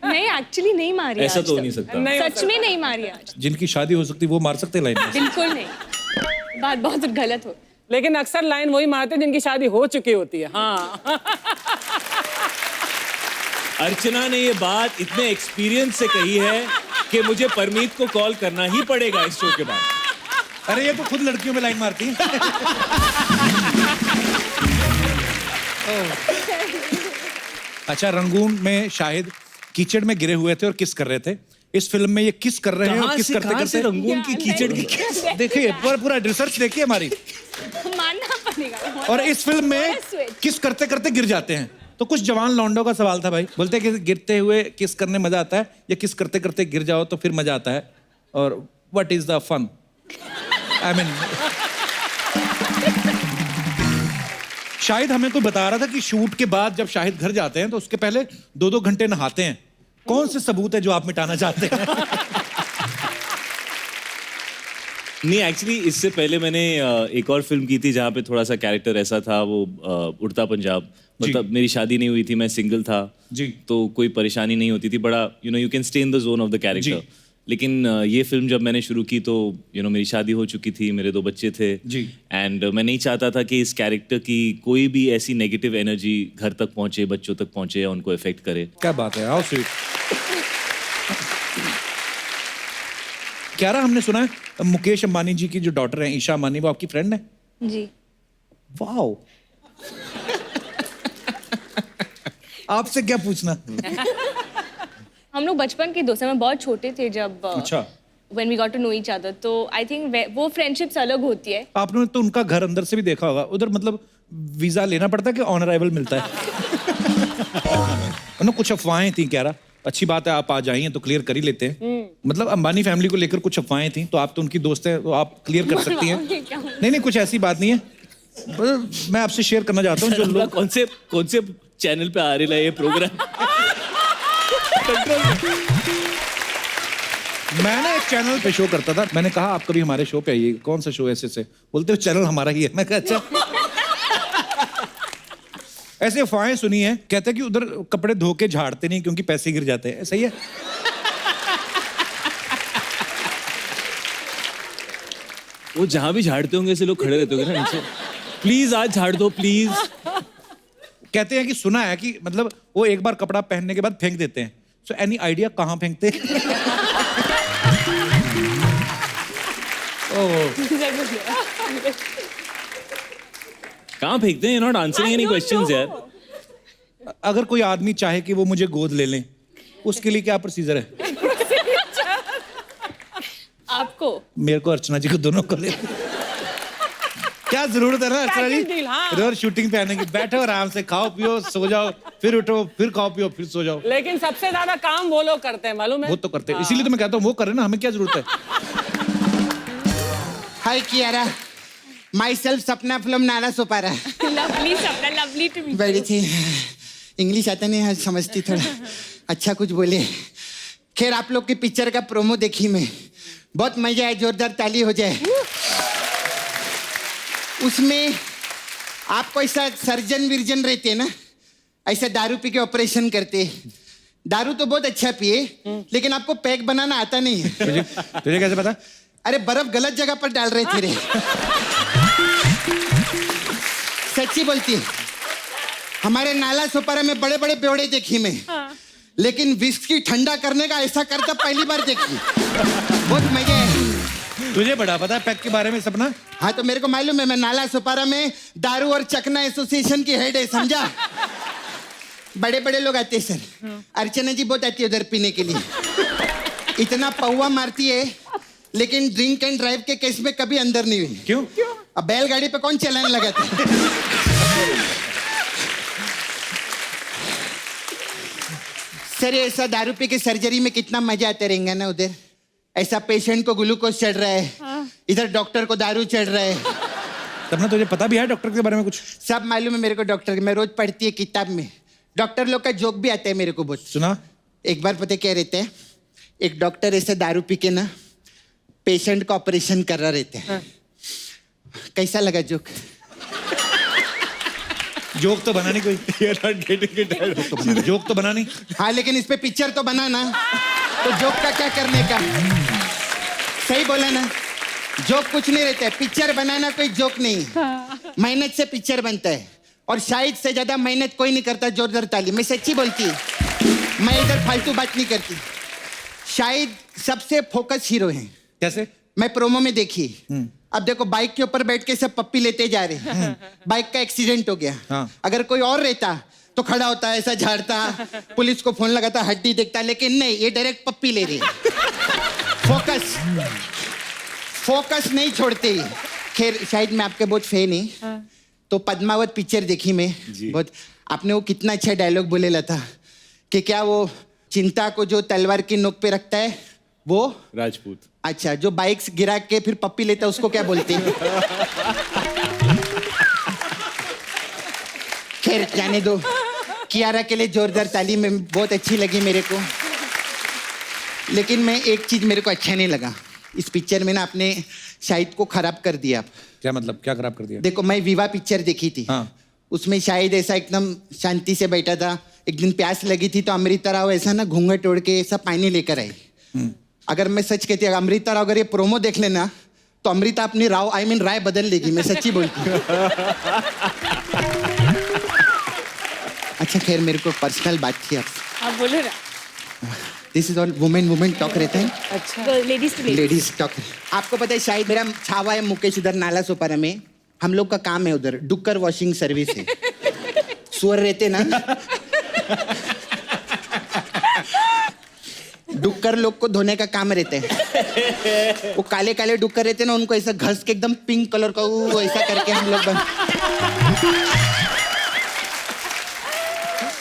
नहीं एक्चुअली नहीं मारी ऐसा आज तो हो तक। नहीं सकता। सच में नहीं मारी आज। जिनकी शादी हो सकती है वो मार सकते लाइन में। बिल्कुल नहीं, बात बहुत गलत हो। लेकिन अक्सर लाइन वही मारते हैं जिनकी शादी हो चुकी होती है। हाँ। अर्चना ने ये बात इतने एक्सपीरियंस से कही है कि मुझे परमीत को कॉल करना ही पड़ेगा इस शो के बाद। अरे ये तो खुद लड़कियों में लाइन मारती है। अच्छा, रंगून में शाहिद कीचड़ में गिरे हुए थे और किस कर रहे थे। इस फिल्म में ये किस कर रहे हैं और किस करते करते रंगून की कीचड़ की देखिए पूरा रिसर्च देखिए हमारी। मानना पड़ेगा। और इस फिल्म में किस करते करते गिर जाते हैं। तो कुछ जवान लौंडों का सवाल था भाई, बोलते हैं कि गिरते हुए किस करने मजा आता है या किस करते करते गिर जाओ तो फिर मजा आता है, और what is the fun? I mean Shahid हमें कोई बता रहा था कि शूट के बाद जब शाहिद घर जाते हैं तो उसके पहले 2-2 घंटे नहाते हैं। कौन से सबूत है जो आप मिटाना चाहते हैं? नहीं, एक्चुअली इससे पहले मैंने एक और फिल्म की थी जहाँ पे थोड़ा सा कैरेक्टर ऐसा था, वो उड़ता पंजाब। मतलब मेरी शादी नहीं हुई थी, मैं सिंगल था जी। तो कोई परेशानी नहीं होती थी, बड़ा you can stay in the zone of the character. लेकिन ये फिल्म जब मैंने शुरू की तो मेरी शादी हो चुकी थी, मेरे 2 बच्चे थे जी। एंड मैं नहीं चाहता था कि इस कैरेक्टर की कोई भी ऐसी नेगेटिव एनर्जी घर तक पहुंचे, बच्चों तक पहुंचे या उनको इफेक्ट करे। क्या बात है, हाउ स्वीट। क्या रहा हमने सुना है मुकेश अंबानी जी की जो डॉटर है ईशा अंबानी, वो आपकी फ्रेंड है? जी। वाओ। आपसे क्या पूछना। हम लोग बचपन के दोस्त हैं, मैं बहुत छोटे थे जब अच्छा। when we got to know each other, तो आई थिंक वो फ्रेंडशिप्स अलग होती है। आपने तो उनका घर अंदर से भी देखा होगा, उधर मतलब वीजा लेना पड़ता है कि ऑन अराइवल मिलता है? ना कुछ अफवाहें थी कह रहा, अच्छी बात है आप आ जाइए तो क्लियर कर ही लेते हैं। मतलब अंबानी फैमिली को लेकर कुछ अफवाहें थी, तो आप तो उनकी दोस्त हैं तो आप क्लियर कर सकती हैं। नहीं कुछ ऐसी बात नहीं है, मैं आपसे शेयर करना चाहता हूँ जो लोग कौन से चैनल पे आ रही है ये प्रोग्राम? मैं ना एक चैनल पे शो करता था, मैंने कहा आप कभी हमारे शो पे आइए। कौन सा शो? ऐसे बोलते हो चैनल हमारा ही है। मैं कहा अच्छा। ऐसे अफवाहें सुनी है, कहते हैं कि उधर कपड़े धो के झाड़ते नहीं क्योंकि पैसे गिर जाते हैं, सही है? वो जहां भी झाड़ते होंगे ऐसे लोग खड़े रहते होंगे ना नीचे, प्लीज आज झाड़ दो प्लीज। कहते हैं कि सुना है कि मतलब वो एक बार कपड़ा पहनने के बाद फेंक देते हैं। सो एनी आइडिया कहाँ फेंकते हैं? कहाँ फेंकते हैं? नॉट आंसरिंग एनी क्वेश्चंस यार। अगर कोई आदमी चाहे कि वो मुझे गोद ले लें, उसके लिए क्या प्रोसीजर है? आपको मेरे को, अर्चना जी को, दोनों को ले। क्या जरूरत है ना अर्चना जी, Package deal, हाँ। रोज शूटिंग पे आने की, बैठो आराम से, खाओ पियो सो जाओ, फिर उठो, फिर खाओ पियो, फिर सो जाओ। लेकिन सबसे ज्यादा काम वो लोग करते हैं, मालूम है? वो तो करते हैं, इसीलिए तो मैं कहता हूँ वो करें ना, हमें क्या जरूरत है? हाय कियारा, माई सेल्फ सपना फिल्म नाला सोपारा। लवली सपना, लवली टू मीट। बैठी थी, इंग्लिश आता नहीं है, समझती थोड़ा, अच्छा कुछ बोले। खैर आप लोग की पिक्चर का प्रोमो देखी मैं, बहुत मजा आया, जोरदार ताली हो जाए। उसमें आपको ऐसा सर्जन विर्जन रहते हैं ना, ऐसा दारू पी के ऑपरेशन करते। दारू तो बहुत अच्छा पिए, लेकिन आपको पैक बनाना आता नहीं है। तुझे कैसे पता? अरे बर्फ गलत जगह पर डाल रहे थे रे। सच्ची बोलती है, हमारे नाला सोपारा में बड़े बड़े बेवड़े देखी मैं, लेकिन विस्की ठंडा करने का ऐसा करता पहली बार देखी। बहुत मजा है। तुझे बड़ा पता है पैक के बारे में सपना? हाँ तो मेरे को मालूम है, मैं नाला सोपारा में दारू और चकना एसोसिएशन की हेड है, समझा? बड़े बड़े लोग आते हैं सर, अर्चना जी बहुत आती है उधर पीने के लिए, इतना पौवा मारती है, लेकिन ड्रिंक एंड ड्राइव के केस में कभी अंदर नहीं हुई। क्यों? अब बैलगाड़ी पे कौन चलाने लगा था? सर ऐसा दारू पी के सर्जरी में कितना मजा आता रहेगा ना उधर, ऐसा पेशेंट को ग्लूकोज चढ़ रहा है, इधर डॉक्टर को दारू चढ़ रहा है। सपना तुझे पता भी है डॉक्टर के बारे में कुछ? सब मालूम है मेरे को डॉक्टर के, मैं रोज पढ़ती है किताब में, डॉक्टर लोग का जोक भी आता है मेरे को बहुत। सुना? एक बार पता क्या रहता है, एक डॉक्टर ऐसे दारू पी के ना पेशेंट का ऑपरेशन कर रहा रहता है। कैसा लगा जोक? जोक तो बना नहीं कोई। जोक तो बना नहीं। हाँ लेकिन इस पे पिक्चर तो बना ना, तो जोक का क्या करने का? सही बोला ना, जोक कुछ नहीं रहता है, पिक्चर बनाना कोई जोक नहीं है। मेहनत से पिक्चर बनता है, और शायद से ज्यादा मेहनत कोई नहीं करता। जोरदार ताली। मैं सच्ची बोलती है, मैं इधर फालतू बात नहीं करती। शाहिद सबसे फोकस हीरो है। कैसे? मैं प्रोमो में देखी, अब देखो बाइक के ऊपर बैठ के सब पप्पी लेते जा रहे हैं, बाइक का एक्सीडेंट हो गया। हाँ। अगर कोई और रहता तो खड़ा होता, ऐसा झाड़ता, पुलिस को फोन लगाता, हड्डी देखता, लेकिन नहीं, ये डायरेक्ट पप्पी ले रही है। फोकस नहीं छोड़ते। खैर शायद मैं आपके बहुत फैन है, तो पद्मावत पिक्चर देखी मैं बहुत। आपने वो कितना अच्छा डायलॉग बोलेला था कि क्या वो चिंता को जो तलवार की नोक पे रखता है वो राजपूत। अच्छा, जो बाइक्स गिरा के फिर पप्पी लेता है उसको क्या बोलते हैं? खैर जाने दो। कियारा के लिए जोरदार ताली, में बहुत अच्छी लगी मेरे को। लेकिन मैं एक चीज मेरे को अच्छा नहीं लगा इस पिक्चर में ना, आपने शाहिद को खराब कर दिया। क्या मतलब? क्या खराब कर दिया? देखो मैं विवाह पिक्चर देखी थी। हाँ। उसमें शाहिद ऐसा एकदम शांति से बैठा था, एक दिन प्यास लगी थी तो अमृता राव ऐसा ना घूंघट ओढ़ के ऐसा पानी लेकर आई। अगर मैं सच कहती, अमृता राव अगर ये प्रोमो देख लेना तो अमृता अपनी राव राय बदल लेगी। मैं सच्ची बोलती हूँ। अच्छा खैर मेरे को पर्सनल बात थी आप बोले ना। This is all women talk रहते हैं। अच्छा, लेडीज टॉक। आपको पता है शायद मेरा छावा है मुकेश उधर नाला सोपारा में, हम लोग का काम है उधर डुक्कर वॉशिंग सर्विस है। सुअर रहते ना, डुक्कर लोग को धोने का काम रहता है। वो काले काले डुक्कर रहते ना, उनको ऐसा घस के एकदम पिंक कलर का वो ऐसा करके हम लोग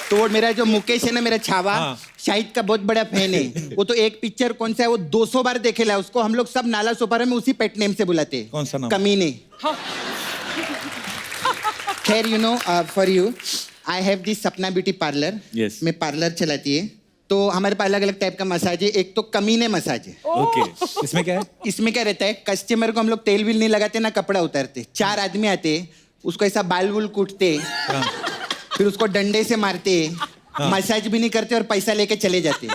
तो वो मेरा जो मुकेश है ना, मेरा छावा, हाँ। शाहिद का बहुत बड़ा फैन है। वो तो एक पिक्चर कौन सा है वो 200 बार देखेला। उसको हम लोग सब नाला सोपारा में उसी पेट नेम से बुलाते हैं। कौन सा नाम? कमीने। खैर you know for you I have this सपना ब्यूटी पार्लर। Yes. मैं पार्लर चलाती है, तो हमारे पास अलग अलग टाइप का मसाज है। एक तो कमीने मसाज है। ओके। इसमें क्या है? इसमें क्या रहता है, कस्टमर को हम लोग तेल विल नहीं लगाते ना कपड़ा उतारते, 4 आदमी आते, उसको ऐसा बाल वुल कूटते, फिर उसको डंडे से मारते, मसाज भी नहीं करते और पैसा लेके चले जाते।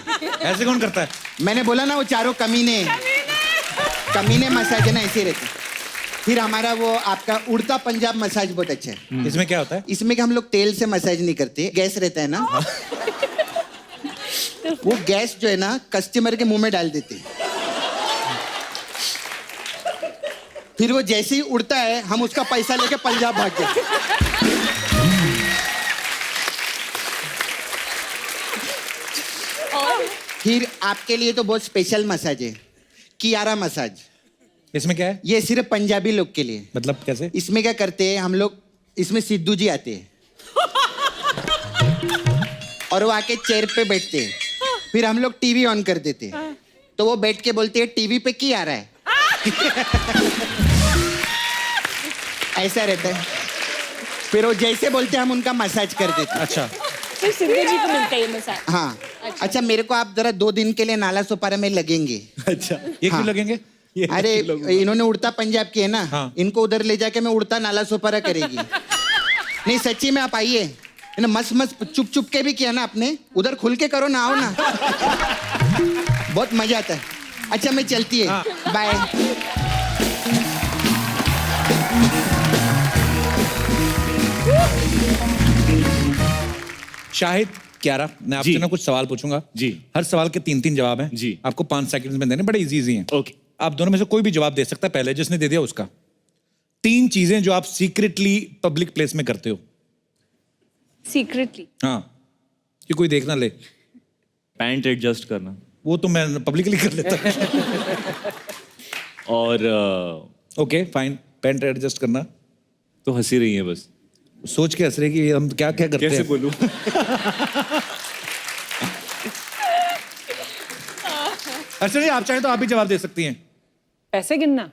ऐसे कौन करता है? मैंने बोला ना वो चारों कमीने मसाज है ना, ऐसे रहते। फिर हमारा वो आपका उड़ता पंजाब मसाज बहुत अच्छा है। इसमें क्या होता है? इसमें कि हम लोग तेल से मसाज नहीं करते, गैस रहता है ना, वो गैस जो है ना कस्टमर के मुंह में डाल देते, फिर वो जैसे ही उड़ता है हम उसका पैसा लेके पंजाब भाग जाते। फिर आपके लिए तो बहुत स्पेशल मसाज है, कियारा मसाज। इसमें क्या है? ये सिर्फ पंजाबी लोग के लिए। मतलब कैसे? इसमें क्या करते हैं हम लोग, इसमें सिद्धू जी आते हैं और वो आके चेयर पे बैठते हैं, फिर हम लोग टीवी ऑन कर देते हैं, तो वो बैठ के बोलते हैं टीवी पे की आ रहा है। ऐसा रहता है। फिर वो जैसे बोलते हैं हम उनका मसाज कर देते हैं। अच्छा, फिर सिद्धू जी को मिलता है ये मसाज। हाँ। अच्छा मेरे को आप जरा 2 दिन के लिए नाला सोपारा में लगेंगे। अच्छा, ये क्यों लगेंगे? अरे इन्होंने उड़ता पंजाब की है ना, हाँ। इनको उधर ले जाके मैं उड़ता नाला सोपारा करेगी। नहीं सच्ची में आप आइए, है ना, मस्त मस्त चुप चुप के भी किया ना आपने, उधर खुल के करो ना, आओ ना, बहुत मजा आता है। अच्छा मैं चलती है, बाय। शाहिद, क्यारा, मैं आपसे जी। ना कुछ सवाल पूछूंगा जी। हर सवाल के 3-3 जवाब हैं जी। आपको 5 सेकंड में देने, बड़े इजी हैं। ओके। आप दोनों में से कोई भी जवाब दे सकता है, पहले जिसने दे दिया उसका। 3 चीजें जो आप सीक्रेटली पब्लिक प्लेस में करते हो। सीक्रेटली? हाँ, कि कोई देख ना ले। पैंट एडजस्ट करना वो तो मैं पब्लिकली कर लेता हूँ। और ओके फाइन, पैंट एडजस्ट करना। तो हंसी रही है बस, सोच के हंस रहे कि हम क्या क्या करते कैसे हैं। बोलूं? अच्छा जी, आप चाहें तो आप भी जवाब दे सकती हैं। पैसे गिनना?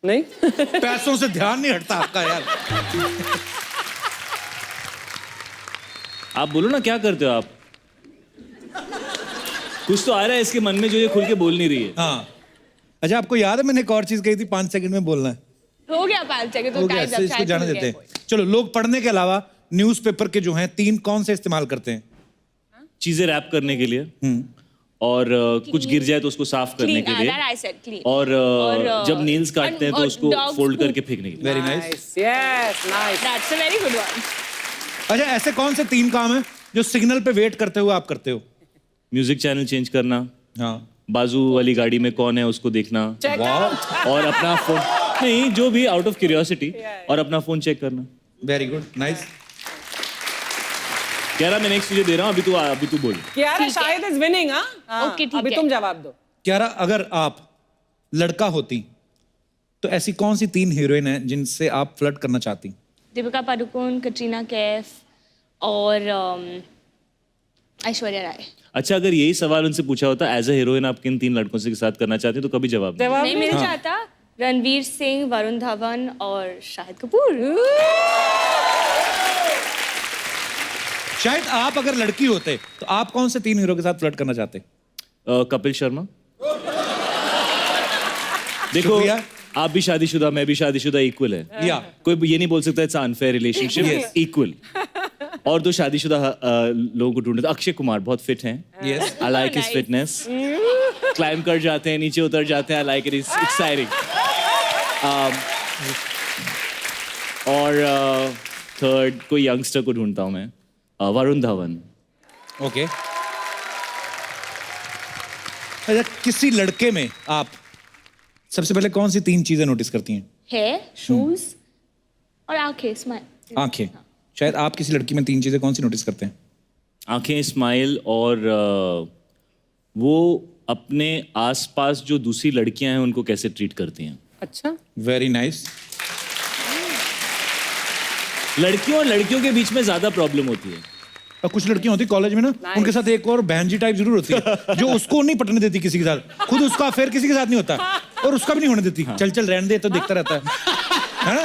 नहीं। पैसों से ध्यान नहीं हटता आपका यार। आप बोलो ना, क्या करते हो आप? कुछ तो आ रहा है इसके मन में जो ये खुल के बोल नहीं रही है। हाँ, अच्छा आपको याद है मैंने एक और चीज कही थी, 5 सेकंड में बोलना है। हो गया 5 सेकंड तो हो गया, टाइम इससे इसको जाने देते हैं। चलो, लोग पढ़ने के अलावा न्यूज़पेपर के जो हैं 3 कौन से इस्तेमाल करते हैं? चीजें रैप करने के लिए, और कुछ गिर जाए तो उसको साफ करने के लिए, और जब नील्स काटते हैं तो उसको फोल्ड करके फेंकने के लिए। Very nice. Yes, nice. That's a very good one. अच्छा, ऐसे कौन से 3 काम हैं जो सिग्नल पे वेट करते हुए आप करते हो? म्यूजिक चैनल चेंज करना, हाँ, बाजू वाली गाड़ी में कौन है उसको देखना, और अपना फोन, नहीं जो भी आउट ऑफ क्यूरियोसिटी, और अपना फोन चेक करना। Very good, nice. क्यारा, मैं नेक्स्ट तुझे दे रहा हूँ, अभी तू बोल। Kiara, Shahid is winning. हाँ, ओके, ठीक अभी है। तुम जवाब दो। क्यारा, अगर आप लड़का होती तो ऐसी कौन सी 3 हीरोइन हैं जिनसे आप फ्लर्ट करना चाहती? दीपिका पादुकोण, कटरीना कैफ और ऐश्वर्या राय। अच्छा, अगर यही सवाल उनसे पूछा होता एज अ हीरोइन आप किन 3 लड़कों से के साथ करना चाहती हो, तो कभी जवाब नहीं। नहीं, मैंने चाहता रणवीर सिंह, वरुण धवन और शाहिद कपूर। शायद आप अगर लड़की होते तो आप कौन से 3 हीरो के साथ फ्लर्ट करना चाहते? कपिल शर्मा। देखो, शुक्रिया। आप भी शादीशुदा, मैं भी शादीशुदा, इक्वल है। या कोई ये नहीं बोल सकता इट्स अनफेयर रिलेशनशिप, इक्वल। और 2 शादीशुदा लोगों को ढूंढते, अक्षय कुमार बहुत फिट हैं, I like his fitness, climb कर जाते हैं, नीचे उतर जाते हैं, I like it, is exciting. और थर्ड कोई यंगस्टर को ढूंढता हूं मैं, वरुण धवन। ओके। अच्छा, किसी लड़के में आप सबसे पहले कौन सी 3 चीजें नोटिस करती हैं? हेयर, शूज और आंखें, स्माइल। आंखें। शायद आप किसी लड़की में 3 चीजें कौन सी नोटिस करते हैं? आंखें, स्माइल, और वो अपने आसपास जो दूसरी लड़कियां हैं उनको कैसे ट्रीट करती हैं। अच्छा, वेरी नाइस। लड़कियों और लड़कियों के बीच में ज्यादा प्रॉब्लम होती है। और कुछ लड़कियां होती कॉलेज में ना, उनके साथ एक और बहन जी टाइप जरूर होती है जो उसको नहीं पटने देती किसी के साथ, खुद उसका अफेयर किसी के साथ नहीं होता और उसका भी नहीं होने देती। चल चल रहने दे, तो देखता रहता है ना?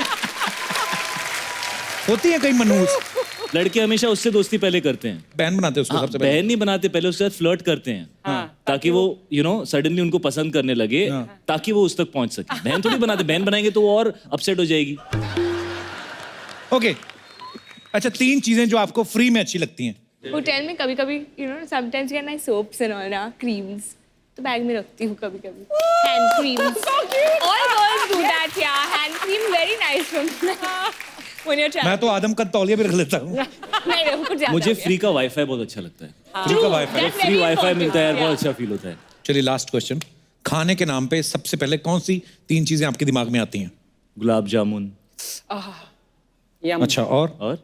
होती है कई मनहूस। लड़के हमेशा उससे दोस्ती पहले करते हैं, बहन बनाते हैं उसको सबसे पहले। बहन नहीं बनाते, पहले उसके साथ फ्लर्ट करते हैं, ताकि वो सडनली उनको पसंद करने लगे, ताकि वो उस तक पहुंच सके। बहन थोड़ी बनाते, बहन बनाएंगे तो वो और अपसेट हो जाएगी। ओके, अच्छा 3 चीजें जो आपको फ्री में अच्छी लगती हैं। होटल में कभी कभी sometimes get nice soaps and all ना, क्रीम्स तो बैग में रखती हूँ कभी कभी। Hand creams, all girls do that या, hand cream very nice from when you मैं तो आदम का तौलिया भी रख लेता हूँ। नहीं वो कुछ ज्यादा मुझे हो गया। फ्री का वाईफाई बहुत अच्छा लगता है। फ्री का wifi, That's free very wifi important, मिलता है यार, yeah. बहुत अच्छा फील होता है। चलिए लास्ट क्वेश्चन, खाने के नाम पे सबसे पहले कौन सी 3 चीजें आपके दिमाग में आती हैं? गुलाब जामुन अच्छा और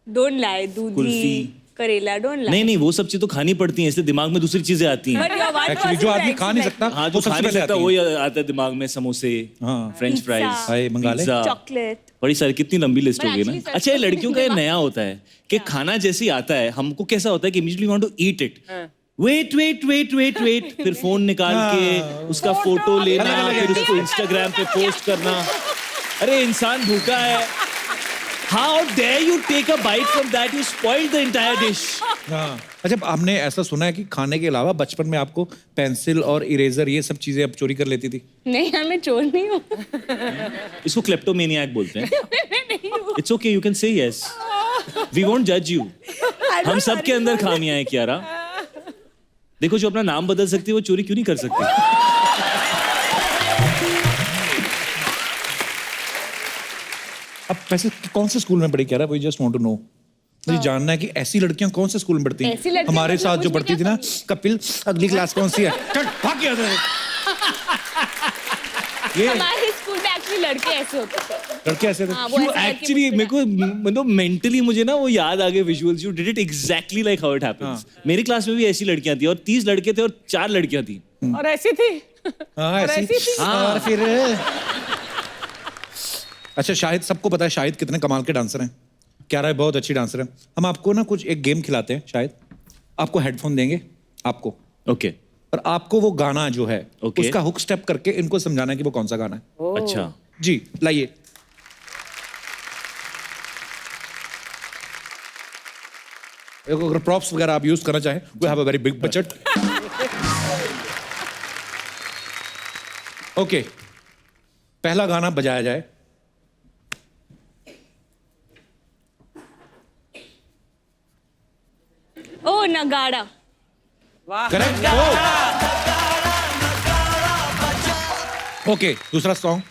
डोंट लाई, दूधी, कुल्फी। करेला, डोंट लाई। नहीं नहीं, वो सब चीज तो खानी पड़ती हैं, इसलिए दिमाग में दूसरी चीजें आती हैं। But you're one actually person जो to आदमी खा नहीं expect. सकता हाँ, वो जो खा सबसे नहीं पहले सकता आती वो है। आता है दिमाग में, समोसे, हाँ। फ्रेंच फ्राइज, हाय मंगा ले। Pizza, chocolate. बड़ी सारी, कितनी लंबी लिस्ट But हो गई ना। actually अच्छा, ये लड़कियों का ये नया होता है कि खाना जैसे ही आता है हमको कैसा होता है कि immediately want to eat it. Wait wait wait wait wait, फिर फोन निकाल के उसका फोटो लेना, फिर उसको इंस्टाग्राम पे पोस्ट करना। अरे इंसान भूखा है। How dare you take a bite from that? You spoiled the entire dish. हाँ। अच्छा आपने ऐसा सुना है कि खाने के अलावा बचपन में आपको पेंसिल और इरेजर ये सब चीजें आप चोरी कर लेती थी? नहीं यार मैं चोर नहीं हूँ। इसको क्लेप्टोमेनियाक बोलते हैं। It's okay, you can say yes. We won't judge you. हम सबके अंदर खामियां हैं कियारा। देखो जो अपना नाम बदल सकती है वो चोरी क्यों नहीं कर सकती? अब वैसे कौन से स्कूल में पढ़ी Kiara? We just want to know. मुझे जानना है कि ऐसी लड़कियां कौन से स्कूल में पढ़ती ऐसी हैं? लड़कियां हमारे मतलब साथ जो मुझे पढ़ती थी क्या ना, कपिल अगली क्लास कौन सी है? चल भाग गया था। ये हमारे स्कूल में एक्चुअली लड़के ऐसे होते थे। लड़के ऐसे थे। हाँ, वो You ऐसे लड़के actually मुझसे मेरे को मतलब मेंटली मुझे ना वो याद आ गए visuals. You did it exactly like how it happens. मेरी क्लास में भी ऐसी लड़कियां थी और 30 लड़के थे और 4 लड़कियां थी। और ऐसी थी। हाँ और ऐसी थी। और फिर अच्छा शाहिद, सबको पता है शाहिद कितने कमाल के डांसर हैं। क्यारा बहुत अच्छी डांसर है। हम आपको ना कुछ एक गेम खिलाते हैं। शाहिद आपको हेडफोन देंगे आपको, ओके और आपको वो गाना जो है Okay. उसका हुक स्टेप करके इनको समझाना है कि वो कौन सा गाना है। अच्छा जी लाइए। अगर प्रॉप्स वगैरह आप यूज करना चाहें, we have a very big budget. Okay, पहला गाना बजाया जाए। ओ नगाड़ा। करेक्ट। ओके, दूसरा सॉन्ग।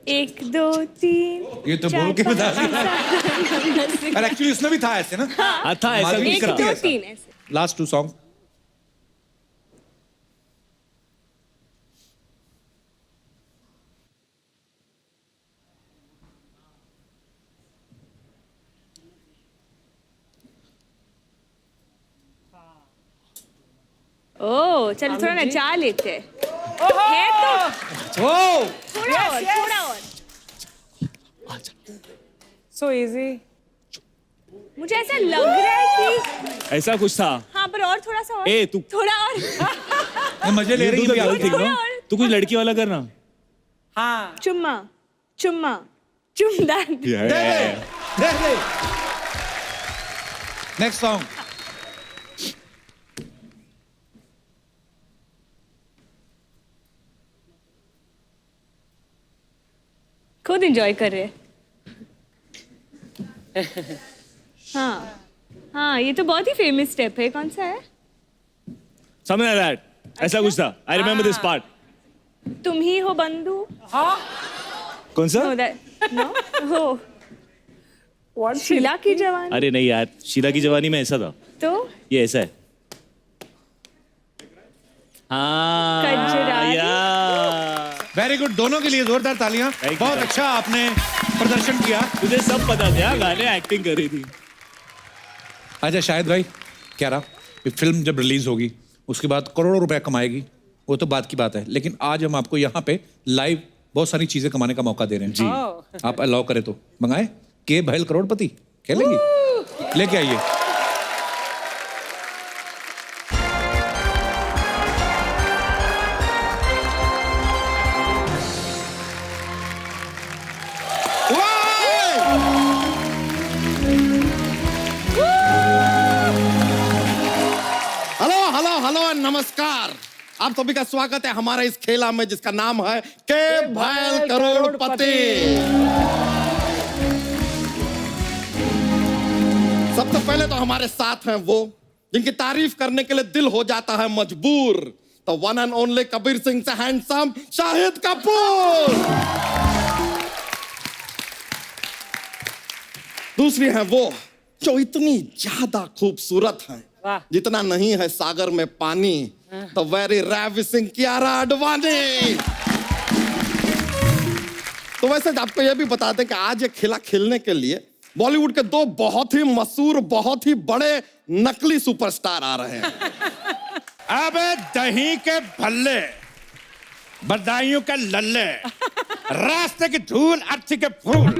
एक दो तीन। ये तो बोल के बता दिया। और एक्चुअली उसमें भी था ऐसे ना। हाँ था ऐसा माधुरी भी एक करती है दो ऐसा। तीन ऐसे। Last 2 song. ओ चलो थोड़ा नचा लेते हैं। है तो ओ थोड़ा और। So easy. मुझे ऐसा लग रहा है कि ऐसा कुछ था। हाँ पर और थोड़ा सा और। ए, तू- थोड़ा और। ये मजे ले रही है गलत थी अभी। ना। तू कुछ लड़की वाला करना। हाँ। चुम्मा चुम्मा चुमदान। दे दे। Next song. खुद एंजॉय कर रहे हैं। हाँ हाँ ये तो बहुत ही फेमस स्टेप है। कौन सा है? Something like that. ऐसा कुछ था। I remember this part. तुम ही हो बंधु। कौन सा? No, that no हो शीला की जवानी। अरे नहीं यार, शीला की जवानी में ऐसा था। तो ये ऐसा है। हाँ कजरारी। यार। वेरी गुड, दोनों के लिए जोरदार तालियां। Thank you. बहुत अच्छा आपने प्रदर्शन किया। तुझे सब पता था, गाने एक्टिंग कर रही थी। अच्छा शाहिद भाई, क्या रहा, ये फिल्म जब रिलीज होगी उसके बाद करोड़ों रुपए कमाएगी, वो तो बात की बात है, लेकिन आज हम आपको यहाँ पे लाइव बहुत सारी चीजें कमाने का मौका दे रहे हैं। जी आप अलाउ करें तो मंगाए के भैल करोड़पति खेलेंगी, लेके आइए। हेलो हेलो हेलो हेलो नमस्कार, आप सभी का स्वागत है हमारे इस खेला में जिसका नाम है के भैल करोड़पति। सबसे पहले तो हमारे साथ हैं वो जिनकी तारीफ करने के लिए दिल हो जाता है मजबूर, तो one and only Kabir Singh से हैंडसम शाहिद कपूर। दूसरी है वो जो इतनी ज्यादा खूबसूरत है जितना नहीं है सागर में पानी, तो वेरी रेविसिंग कियारा आडवाणी। तो वैसे आपको यह भी बता दें कि आज ये खेला खेलने के लिए बॉलीवुड के दो बहुत ही मशहूर, बहुत ही बड़े नकली सुपरस्टार आ रहे हैं। अबे दही के भल्ले, बदायूं के लल्ले, रास्ते की धूल, अर्थी के फूल।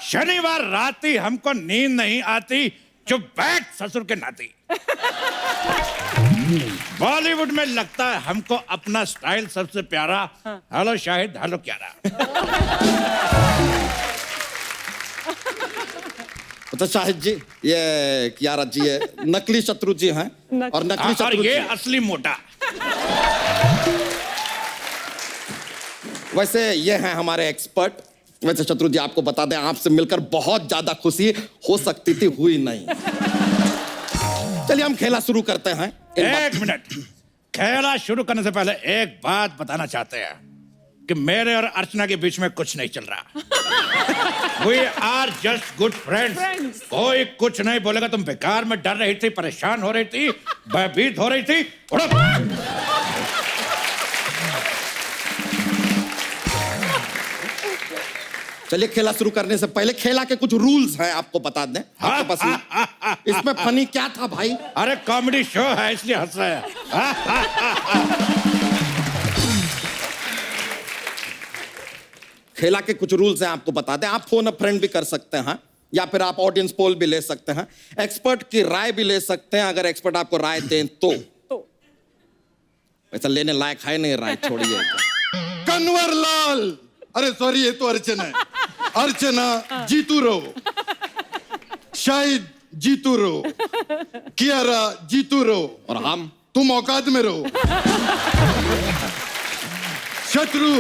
शनिवार राती हमको नींद नहीं आती, जो बैठ ससुर के नाती। बॉलीवुड में लगता है हमको अपना स्टाइल सबसे प्यारा। हेलो शाहिद, हेलो क्यारा। तो शाहिद जी, ये कियारा जी ये नकली शत्रु जी हैं और नकली शत्रु और ये जी। असली मोटा। वैसे ये हैं हमारे एक्सपर्ट। वैसे शत्रु जी आपको बता दें, आपसे मिलकर बहुत ज्यादा खुशी हो सकती थी, हुई नहीं। चलिए हम खेला शुरू करते हैं। एक मिनट, खेला शुरू करने से पहले एक बात बताना चाहते हैं कि मेरे और अर्चना के बीच में कुछ नहीं चल रहा। We are just good friends. कोई कुछ नहीं बोलेगा। तुम बेकार में डर रही थी, परेशान हो रही थी, भयभीत हो रही थी। उड़ो। चलिए खेला शुरू करने से पहले खेला के कुछ रूल्स हैं, आपको बता दें। आपके पास इसमें फनी क्या था भाई? अरे कॉमेडी शो है इसलिए हंस रहे हैं। खेला के कुछ रूल्स हैं, आपको बता दें। आप फोन अ फ्रेंड भी कर सकते हैं या फिर आप ऑडियंस पोल भी ले सकते हैं, एक्सपर्ट की राय भी ले सकते हैं अगर एक्सपर्ट आपको राय दें तो। वैसा लेने लायक है नहीं राय, छोड़िए। कन्वर लाल, अरे सॉरी ये तो अर्चना है। अर्चना जीतू रहो, शाहिद जीतू रहो, कियारा जीतू रहो, और हम तुम औकात में रहो। शत्रु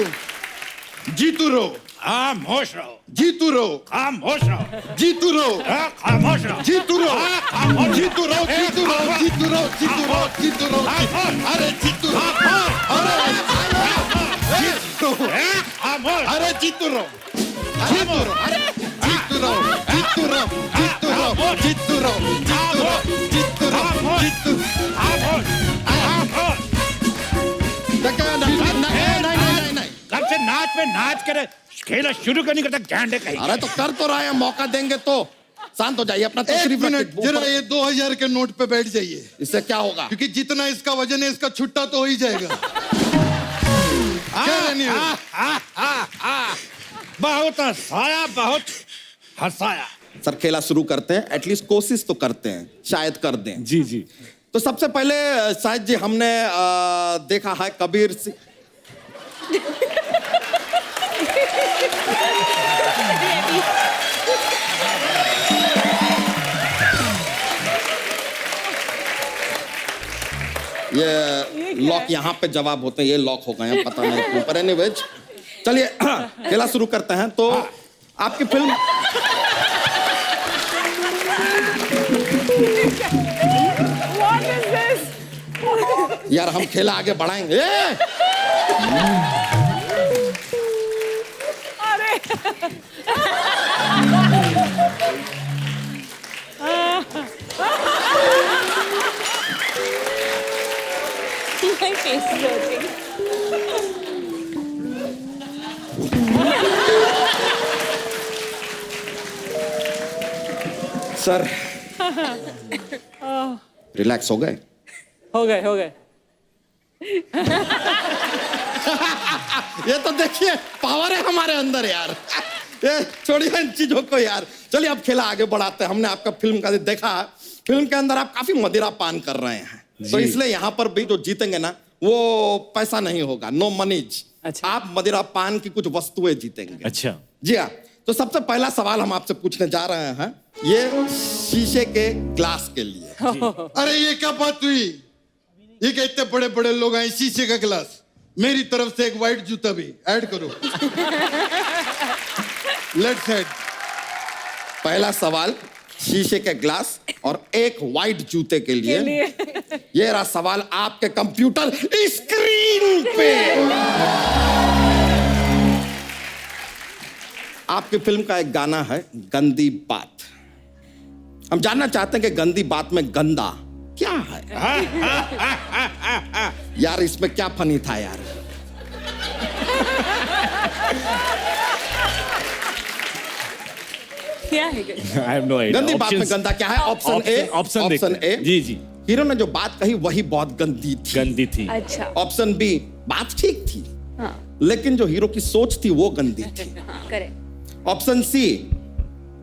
जीतू रहो, खामोश रहो। जीतू रहो, खामोश रहो। जीतू रहो, खामोश रहो। जीतू रहो, जीतू रहो, जीतू रहो, जीतू रहो, जीतू रहो, जीतू रहो। अरे जीतू रहो, अरे अरे जीतू रहो, जीतू रहो, अरे जीतू रहो, जीतू रहो, जीतू रहो, जीतू रहो, जीतू रहो, जीतू रहो, जीतू। नहीं, कब से नाच पे नाच करे, खेला शुरू क्यों नहीं करता गांडे कहीं? अरे तो कर तो रहा है, मौका देंगे तो। शांत हो जाइए, अपना एक तशरीफ मिनट रखिए। जरा, ये 2000 के नोट पे बैठ जाइए। इससे क्या होगा? क्योंकि जितना इसका वजन है इसका छुट्टा तो हो ही जाएगा। क्या रहनी है? बहुत हंसाया, बहुत हंसाया। सर खेला शुरू करते हैं, एटलीस्ट कोशिश तो करते हैं, शायद कर दें। जी जी। तो सबसे पहले शायद जी हमने देखा है कबीर सिंह। ये लॉक यहाँ पे जवाब होते हैं, ये लॉक हो गए हैं, पता नहीं क्यों, पर एनीवेज चलिए खेला शुरू करते हैं। तो आपकी फिल्म What is this? यार हम खेला आगे बढ़ाएंगे। अरे My face is hurting. Sir relax हो गए? हो गए, हो गए। ये तो देखिए पावर है हमारे अंदर यार। ये छोड़िए इन चीजों को यार। चलिए अब खेला आगे बढ़ाते हैं। हमने आपका फिल्म का देखा, फिल्म के अंदर आप काफी मदिरा पान कर रहे हैं, तो इसलिए यहाँ पर भी जो जीतेंगे ना वो पैसा नहीं होगा, नो मनीज। अच्छा। आप मदिरा पान की कुछ वस्तुएं जीतेंगे। अच्छा जी हाँ। तो सबसे पहला सवाल हम आपसे पूछने जा रहे हैं, ये शीशे के ग्लास के लिए। अरे ये क्या बात हुई? ये क्या इतने बड़े बड़े लोग आए, शीशे का गिलास, मेरी तरफ से एक वाइट जूता भी ऐड करो। Let's head. पहला सवाल शीशे के ग्लास और एक वाइट जूते के लिए। ये रहा सवाल आपके कंप्यूटर स्क्रीन पे। आपकी फिल्म का एक गाना है गंदी बात। हम जानना चाहते हैं कि गंदी बात में गंदा क्या है। यार इसमें क्या फनी था यार। क्या है I have no idea. गंदी बात में Options- गंदा क्या है? Option A. ऑप्शन देखते ऑप्शन ए। हैं। जी जी हीरो ने जो बात कही वही बहुत गंदी थी। गंदी थी। अच्छा। ऑप्शन बी, बात ठीक थी हाँ लेकिन जो हीरो की सोच थी वो गंदी थी। करेक्ट। ऑप्शन सी,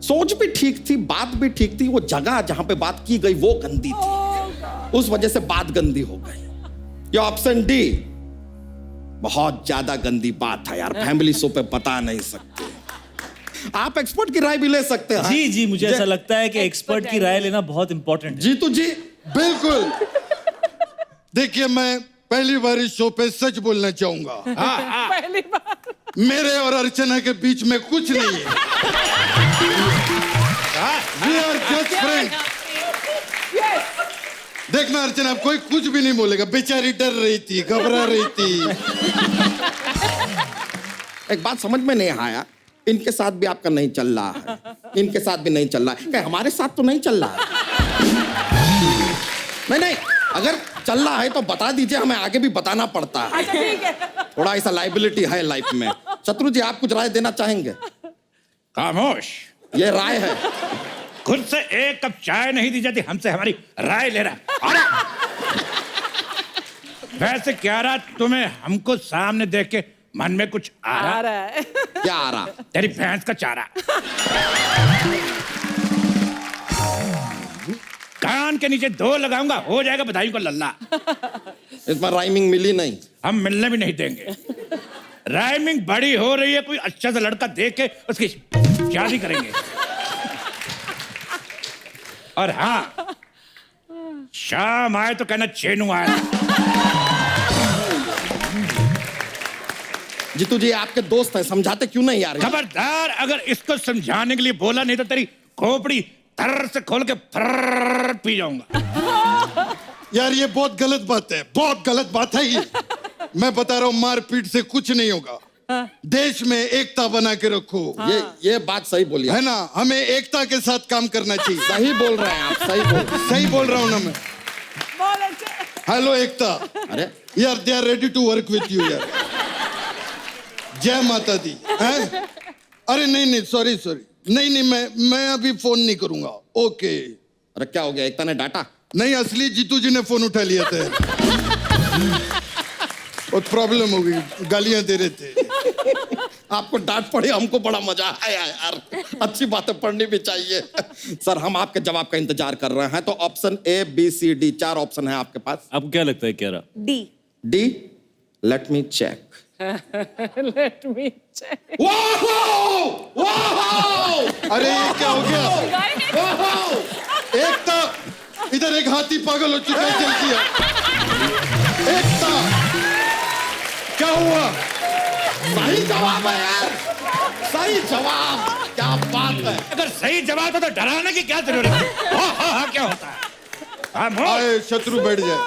सोच भी ठीक थी, बात भी ठीक थी, वो जगह जहां पे बात की गई वो गंदी थी, उस वजह से बात गंदी हो गई। या ऑप्शन डी, बहुत ज्यादा गंदी बात है यार, फैमिली शो पे बता नहीं सकते। आप एक्सपर्ट की राय भी ले सकते हैं। जी जी मुझे ऐसा लगता है कि एक्सपर्ट की राय लेना बहुत इंपॉर्टेंट है। जीतू जी बिल्कुल। देखिए, मैं पहली बार इस शो पे सच बोलना चाहूंगा। पहली बार मेरे और अर्चना के बीच में कुछ नहीं है। We are just friends। देखना अर्चना, कोई कुछ भी नहीं बोलेगा, बेचारी डर रही थी, घबरा रही थी। एक बात समझ में नहीं आया, इनके साथ भी आपका नहीं चल रहा है, इनके साथ भी नहीं चल रहा है, क्या हमारे साथ तो नहीं चल रहा है? नहीं, अगर चल रहा है तो बता दीजिए, हमें आगे भी बताना पड़ता है। थोड़ा ऐसा लाइबिलिटी है लाइफ में। शत्रु जी, आप कुछ राय देना चाहेंगे? खामोश। ये राय है। खुद से एक कप चाय नहीं दी जाती, हमसे हमारी राय ले रहा। अरे वैसे क्या रहा तुम्हें हमको सामने देख के मन में कुछ आ रहा है? क्या आ रहा? तेरी भैंस का चारा। कान के नीचे 2 लगाऊंगा, हो जाएगा बधाई को लल्ला। इसमें राइमिंग मिली नहीं। हम मिलने भी नहीं देंगे। राइमिंग बड़ी हो रही है, कोई अच्छा सा लड़का देख के उसकी शादी करेंगे। और हाँ, शाम आए तो कहना चेनू आया। जीतू जी आपके दोस्त हैं, समझाते क्यों नहीं यार? खबरदार, अगर इसको समझाने के लिए बोला नहीं तो तेरी खोपड़ी थर से खोल के फर्र पी जाऊंगा। यार ये बहुत गलत बात है, बहुत गलत बात है ये। मैं बता रहा हूँ, मारपीट से कुछ नहीं होगा। देश में एकता बना के रखो। ये बात सही बोली है ना, हमें एकता के साथ काम करना चाहिए। सही बोल रहे हैं आप, सही बोल रहा हूँ ना मैं। हेलो एकता। अरे यार, they are ready to work with you यार। जय माता दी। हैं? अरे नहीं, सॉरी, नहीं, मैं अभी फोन नहीं करूंगा। ओके। अरे क्या हो गया, एकता ने डांटा? नहीं, असली जीतू जी ने फोन उठा लिया था। बहुत प्रॉब्लम हो गई, गालियां दे रहे थे। आपको डांट पड़ी, हमको बड़ा मजा आया यार। अच्छी बातें पढ़नी भी चाहिए। सर, हम आपके जवाब का इंतजार कर रहे हैं। तो option A, B, C, D, 4 option है आपके पास। आपको क्या लगता है क्या रहा? D. Let me check. Let me check. वाह! अरे ये क्या हो गया? एकता, इधर एक हाथी पागल हो चुका है, चलती है। एकता, क्या हुआ? सही जवाब है यार, सही जवाब। क्या बात है। अगर सही जवाब हो तो डराने की क्या जरूरत है? हाँ, क्या होता है? आए, शत्रु बैठ जाए।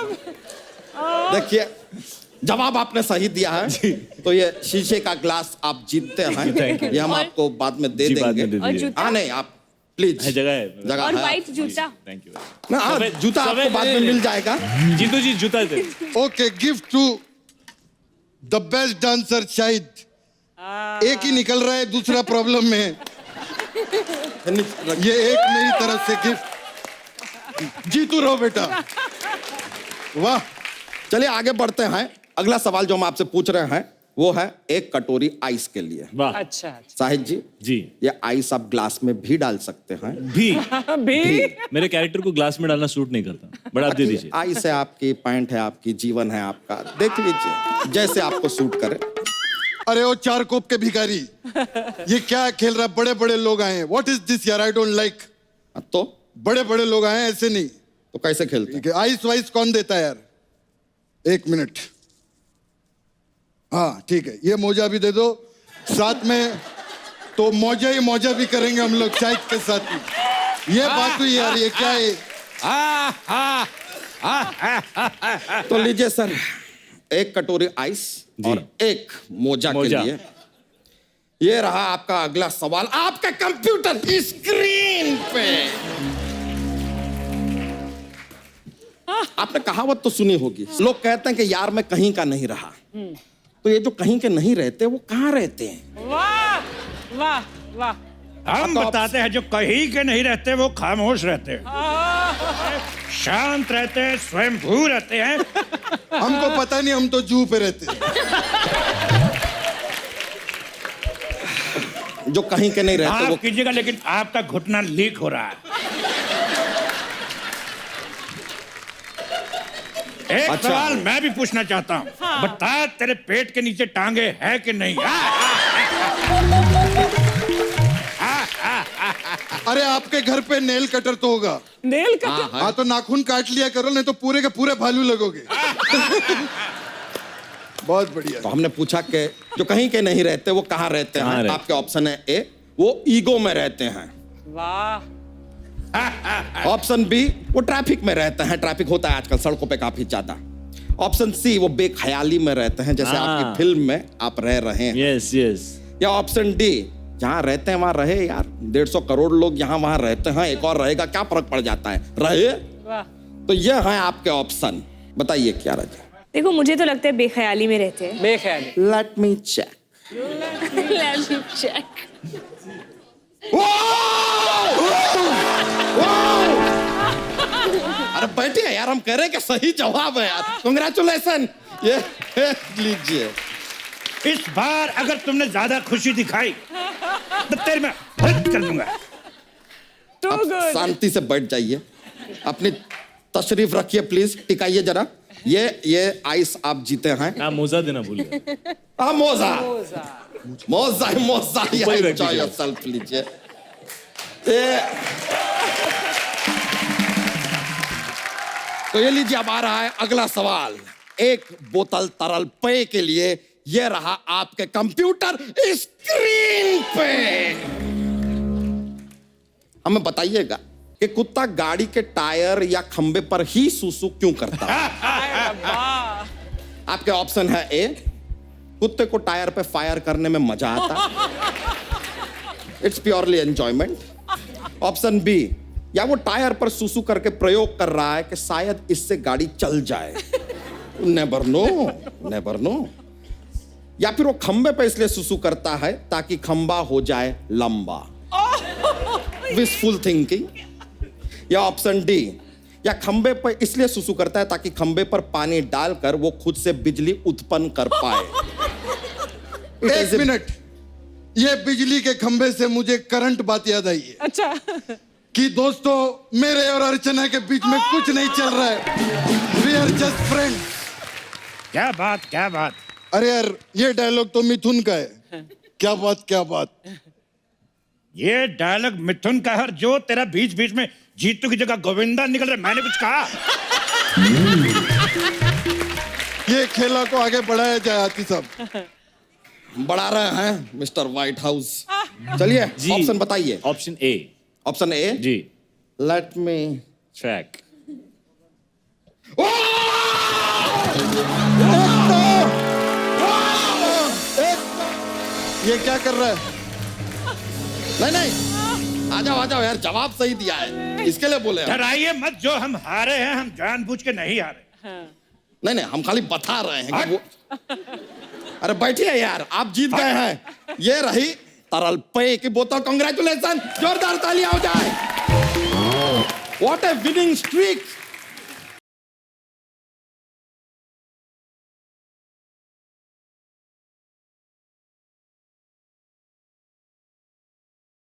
देखिए, जवाब आपने सही दिया है, तो ये शीशे का ग्लास आप जीतते हैं। ये हम आपको बाद में दे देंगे। हाँ नहीं, आप प्लीज, जगह है, और वाइट जूता। Thank you. ना, जूता आपको बाद में मिल जाएगा। जीतू जी जूता दे। Okay, gift to the best dancer Shahid. एक ही निकल रहा है, दूसरा प्रॉब्लम में है। ये एक मेरी तरफ से गिफ्ट। जीतू रहो बेटा। वाह। चलिए आगे बढ़ते हैं। अगला सवाल जो हम आपसे पूछ रहे हैं वो है एक कटोरी आइस के लिए। वाह। अच्छा। साहिद जी, जी, ये आइस आप ग्लास में भी डाल सकते हैं। भी भी मेरे कैरेक्टर को ग्लास में डालना सूट नहीं करता, बट आप दे दीजिए। आइस है आपकी, पैंट है आपकी, जीवन है आपका, देख लीजिए जैसे आपको सूट करे। अरे वो 4 कोप के भिखारी, ये क्या खेल रहा है? बड़े बड़े लोग आए हैं। व्हाट इज दिस यार? I don't like. तो बड़े बड़े लोग आए हैं, ऐसे नहीं। तो कैसे खेलते हैं? आइस वाइस कौन देता है यार? एक मिनट। हाँ ठीक है, ये मोजा भी दे दो साथ में, तो मौजा भी करेंगे हम लोग चाय के साथ में। ये बात हुई यार, ये क्या है? तो लीजिए सर, एक कटोरी आइस और एक मोजा के लिए। ये रहा आपका अगला सवाल आपके कंप्यूटर स्क्रीन पे। आपने कहावत तो सुनी होगी, लोग कहते हैं कि यार मैं कहीं का नहीं रहा। तो ये जो कहीं के नहीं रहते वो कहाँ रहते हैं? वाह वाह वाह। हम बताते हैं, जो कहीं के नहीं रहते वो खामोश रहते हैं, शांत रहते हैं, स्वयंभू रहते हैं। हमको पता नहीं, हम तो जू पे रहते हैं। जो कहीं के नहीं रहते वो कीजिएगा, लेकिन आपका घुटना लीक हो रहा है। एक अच्छा। सवाल मैं भी पूछना चाहता हूँ। बता, तेरे पेट के नीचे टांगे है कि नहीं? अरे आपके घर पे नेल कटर तो होगा। Nail cutter? हाँ तो नाखून काट लिया करो, नहीं तो पूरे के पूरे भालू लगोगे। बहुत बढ़िया। तो हमने पूछा कि जो कहीं के नहीं रहते वो कहाँ रहते हैं? रहते? आपके ऑप्शन है ए, वो ईगो में रहते हैं। वाह। ऑप्शन बी, वो ट्रैफिक में रहते हैं, ट्रैफिक होता है आजकल सड़कों पे काफी ज्यादा। ऑप्शन सी, वो बेख्याली में रहते हैं, जैसे आपकी फिल्म में आप रह रहे हैं। Yes yes. या ऑप्शन डी, जहाँ रहते हैं वहां रहे यार, 150 करोड़ लोग यहाँ वहां रहते हैं, एक और रहेगा क्या फर्क पड़ जाता है, रहे। वाह। तो ये है आपके ऑप्शन, बताइए क्या रहे? देखो मुझे तो लगता है बेख्याली में रहते हैं। बेख्याली। Let me check. Let me check. अरे बैठिए यार, हम कह रहे हैं कि सही जवाब है यार। कांग्रेचुलेशन। ये लीजिए। इस बार अगर तुमने ज्यादा खुशी दिखाई तो तेरे में बंद कर दूंगा। आप शांति से बैठ जाइए, अपनी तशरीफ रखिए प्लीज, टिकाइए जरा। ये आइस आप जीते हैं। मोजा देना भूल गए। हाँ मोजा रखिए। योरसेल्फ लीजिए। तो ये लीजिए, अब आ रहा है अगला सवाल। एक बोतल तरल पेय के लिए ये रहा आपके कंप्यूटर स्क्रीन पे। हमें बताइएगा कि कुत्ता गाड़ी के टायर या खंबे पर ही सूसू क्यों करता है? आपके ऑप्शन है ए, कुत्ते को टायर पे फायर करने में मजा आता, it's purely enjoyment. Option B, या वो टायर पर सूसू करके प्रयोग कर रहा है कि शायद इससे गाड़ी चल जाए, नेवर नो। या फिर वो खंबे पे इसलिए सूसू करता है ताकि खंबा हो जाए लंबा, विशफुल थिंकिंग। या ऑप्शन डी, या खंबे पर इसलिए सूसू करता है ताकि खंबे पर पानी डालकर वो खुद से बिजली उत्पन्न कर पाए। एक मिनट, ये बिजली के खंबे से मुझे करंट बात याद आई है। अच्छा। कि दोस्तों, मेरे और अर्चना के बीच में कुछ नहीं चल रहा है, वी आर जस्ट फ्रेंड्स। क्या बात। अरे यार, ये डायलॉग तो मिथुन का है। क्या बात। ये डायलॉग मिथुन का है, जो तेरा बीच बीच में जीतू की जगह गोविंदा निकल रहा है, मैंने कुछ कहा? ये खेला को आगे बढ़ाया जाए आती साहब। बढ़ा रहे हैं मिस्टर व्हाइट हाउस। चलिए ऑप्शन बताइए। ऑप्शन ए जी, लेट मी ट्रैक। ये क्या कर रहा है? नहीं, आ जाओ यार, जवाब सही दिया है, इसके लिए बोले। डराइए मत, जो हम हारे हैं हम जानबूझ के नहीं हारे। नहीं, हम खाली बता रहे हैं कि वो। अरे बैठिए यार, आप जीत गए हैं। ये रही तरल पेय की बोतल। कांग्रेचुलेशन, जोरदार तालियां हो जाए। What A winning streak.